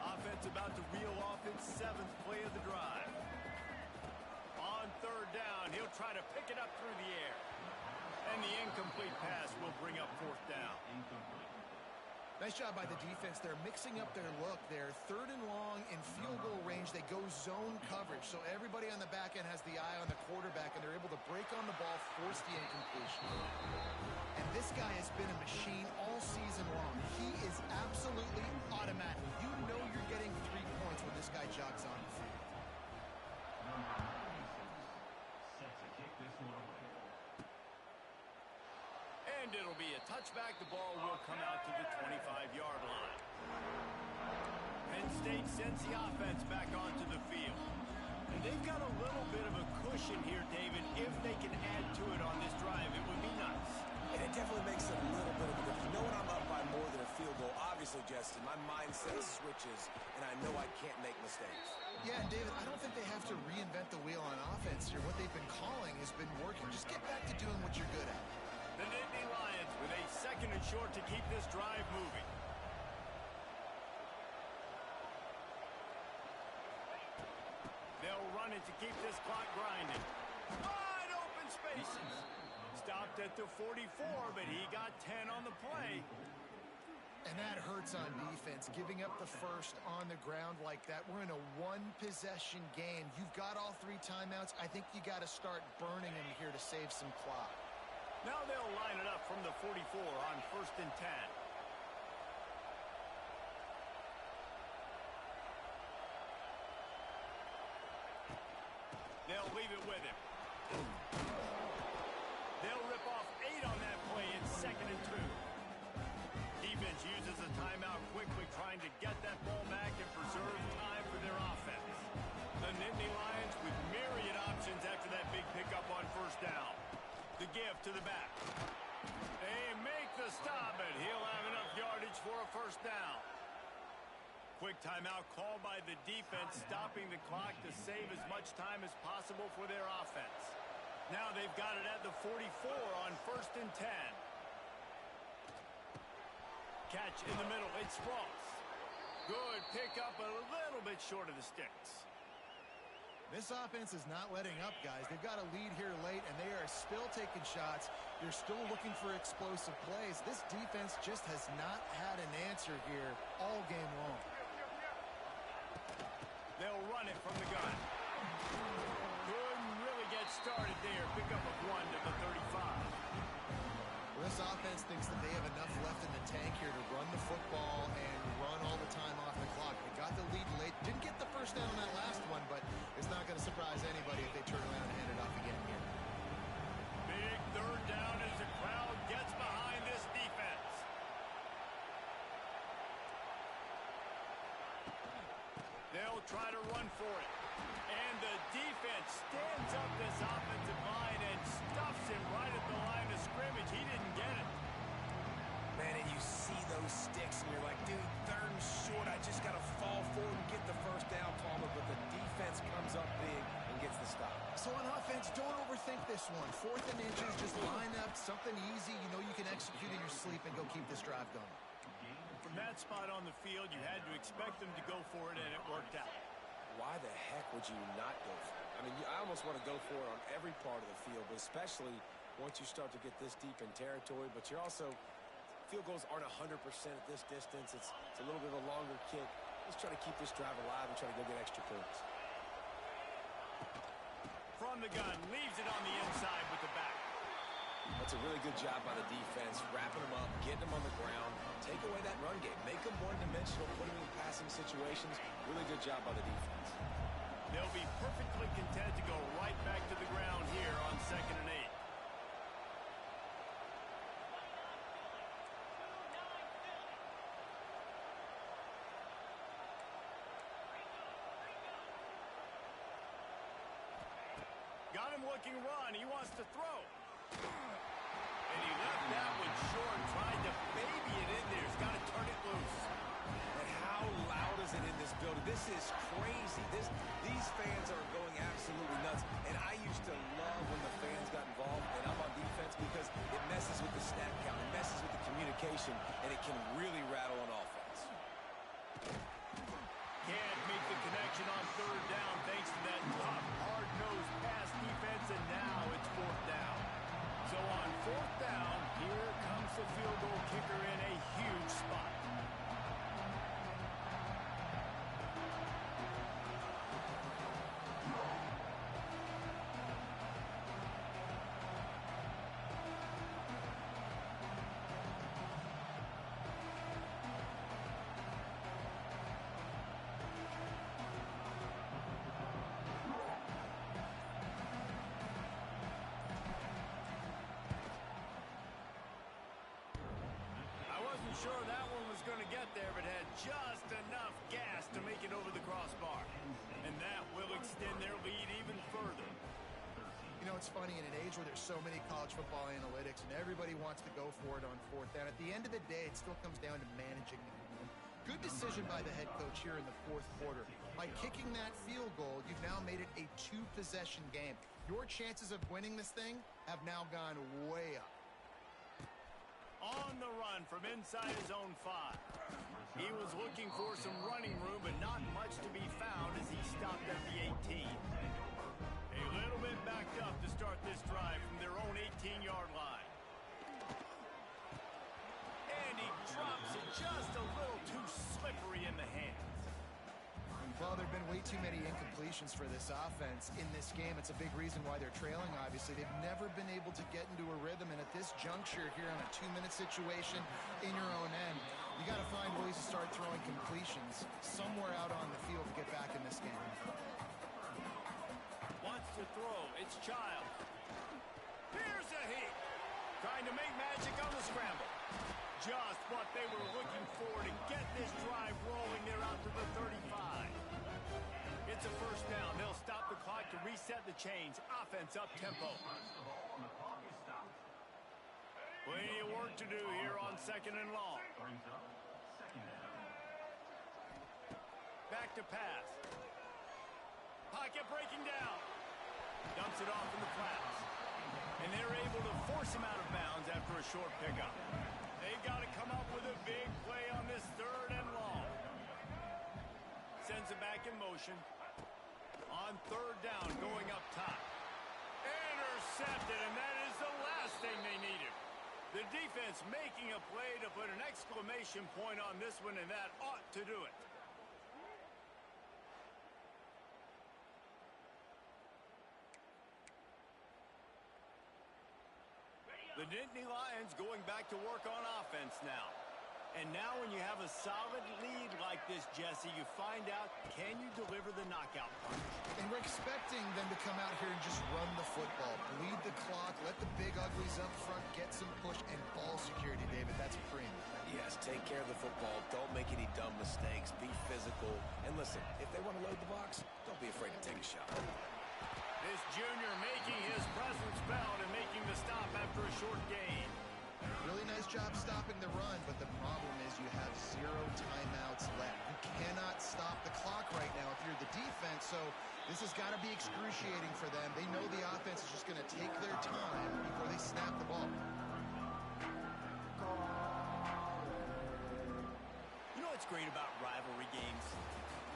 Offense about to reel off its 7th play of the drive. On 3rd down, he'll try to pick it up through the air. And the incomplete pass will bring up 4th down. Nice job by the defense. They're mixing up their look. They're 3rd and long in field goal range. They go zone coverage. So everybody on the back end has the eye on the quarterback, and they're able to break on the ball, force the incompletion. And this guy has been a machine all season long. He is absolutely automatic. You know you're getting 3 points when this guy jogs on the field. And it'll be a touchback. The ball will come out to the 25-yard line. Penn State sends the offense back onto the field. And they've got a little bit of a cushion here, David. If they can add to it on this drive, it would be nice. And it definitely makes it a little bit of a difference. You know when I'm up by more than a field goal, obviously, Jesse, adjust, and my mindset switches, and I know I can't make mistakes. Yeah, and David, I don't think they have to reinvent the wheel on offense here. What they've been calling has been working. Just get back to doing what you're good at. The Nittany Lions with a 2nd and short to keep this drive moving. They'll run it to keep this clock grinding. Wide open spaces. Stopped at the 44, but he got 10 on the play. And that hurts on defense, giving up the first on the ground like that. We're in a one-possession game. You've got all 3 timeouts. I think you got to start burning them here to save some clock. Now they'll line it up from the 44 on 1st and 10. They'll leave it with him. They'll rip off 8 on that play in 2nd and 2. Defense uses a timeout quickly, trying to get that ball back and preserve time for their offense. The Nittany Lions with myriad options after that big pickup on 1st down. The give to the back. They make the stop, and he'll have enough yardage for a 1st down. Quick timeout called by the defense, stopping the clock to save as much time as possible for their offense. Now they've got it at the 44 on 1st and 10. Catch in the middle, it's Ross. Good pickup, a little bit short of the sticks. This offense is not letting up, guys. They've got a lead here late, and they are still taking shots. They're still looking for explosive plays. This defense just has not had an answer here all game long. They'll run it from the gun. Couldn't really get started there. Pick up of 1 to the 35. Well, this offense thinks that they have enough left in the tank here to run the football and run all the time off the clock. They got the lead late. Didn't get the 1st down on that last one, but it's not going to surprise anybody if they turn around and hand it off again here. Big 3rd down as the crowd gets behind this defense. They'll try to run for it. And the defense stands up this offensive line and stuffs him right at the line of scrimmage. He didn't get it. Man, and you see those sticks, and you're like, dude, 3rd and short. I just got to fall forward and get the 1st down, Palmer. But the defense comes up big and gets the stop. So on offense, don't overthink this one. 4th and inches, just line up something easy. You know you can execute in your sleep and go keep this drive going. From that spot on the field, you had to expect them to go for it, and it worked out. Why the heck would you not go for it? I mean, I almost want to go for it on every part of the field, but especially once you start to get this deep in territory. But you're also, field goals aren't 100% at this distance. It's a little bit of a longer kick. Let's try to keep this drive alive and try to go get extra points. From the gun, leaves it on the inside with the back. That's a really good job by the defense, wrapping them up, getting them on the ground, take away that run game, make them one-dimensional, put them in passing situations. Really good job by the defense. They'll be perfectly content to go right back to the ground here on 2nd and 8. Got him looking run. He wants to throw. And he left that one short, tried to baby it in there. He's got to turn it loose. And how loud is it in this building? This is crazy. These fans are going absolutely nuts. And I used to love when the fans got involved, and I'm on defense because it messes with the snap count. It messes with the communication, and it can really rattle an offense. Can't make the connection on 3rd down thanks to that tough, hard-nosed pass defense, and now it's 4th down. So on 4th down, here comes the field goal kicker in a huge spot. Sure that one was going to get there, but had just enough gas to make it over the crossbar. And that will extend their lead even further. You know, it's funny, in an age where there's so many college football analytics and everybody wants to go for it on 4th down, at the end of the day, it still comes down to managing the game. Good decision by the head coach here in the fourth quarter. By kicking that field goal, you've now made it a two-possession game. Your chances of winning this thing have now gone way up. On the run from inside his own 5. He was looking for some running room, but not much to be found as he stopped at the 18. A little bit backed up to start this drive from their own 18-yard line. And he drops it just a little too slippery in the hands. Well, there have been way too many incompletions for this offense in this game. It's a big reason why they're trailing, obviously. They've never been able to get into a rhythm, and at this juncture here on a 2-minute situation in your own end, you got to find ways to start throwing completions somewhere out on the field to get back in this game. Wants to throw. It's Child. Here's a heat. Trying to make magic on the scramble. Just what they were looking for to get this drive rolling there out to the 35. It's a first down. They'll stop the clock to reset the chains. Offense up tempo. Plenty of work to do here on 2nd and long. Back to pass. Pocket breaking down. Dumps it off in the flats. And they're able to force him out of bounds after a short pickup. They've got to come up with a big play on this 3rd and long. Sends it back in motion. On 3rd down, going up top. Intercepted, and that is the last thing they needed. The defense making a play to put an exclamation point on this one, and that ought to do it. The Nittany Lions going back to work on offense now. And now when you have a solid lead like this, Jesse, you find out, can you deliver the knockout punch? And we're expecting them to come out here and just run the football, bleed the clock, let the big uglies up front get some push, and ball security, David. That's premium. Yes, take care of the football. Don't make any dumb mistakes. Be physical. And listen, if they want to load the box, don't be afraid to take a shot. This junior making his presence felt and making the stop after a short gain. Really nice job stopping the run, but the problem is you have 0 timeouts left. You cannot stop the clock right now if you're the defense, so this has got to be excruciating for them. They know the offense is just going to take their time before they snap the ball. You know what's great about rivalry games?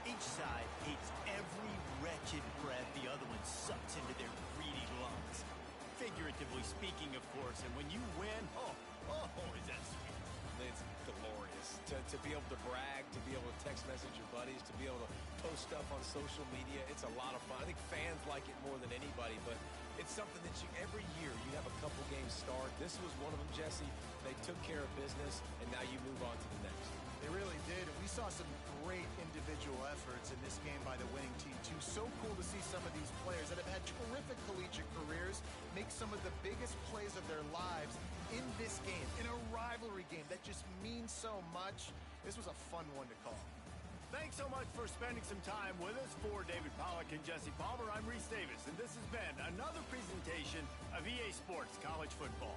Each side hates every wretched breath the other one sucks into their greedy lungs. Figuratively speaking, of course, and when you win, oh, is that sweet. It's glorious. To be able to brag, to be able to text message your buddies, to be able to post stuff on social media, it's a lot of fun. I think fans like it more than anybody, but it's something that every year you have a couple games start. This was one of them, Jesse. They took care of business, and now you move on to the next. They really did, and we saw some great individual efforts in this game by the winning team, too. So cool to see some of these players that have had terrific collegiate careers make some of the biggest plays of their lives in this game, in a rivalry game that just means so much. This was a fun one to call. Thanks so much for spending some time with us. For David Pollack and Jesse Palmer, I'm Reese Davis, and this has been another presentation of EA Sports College Football.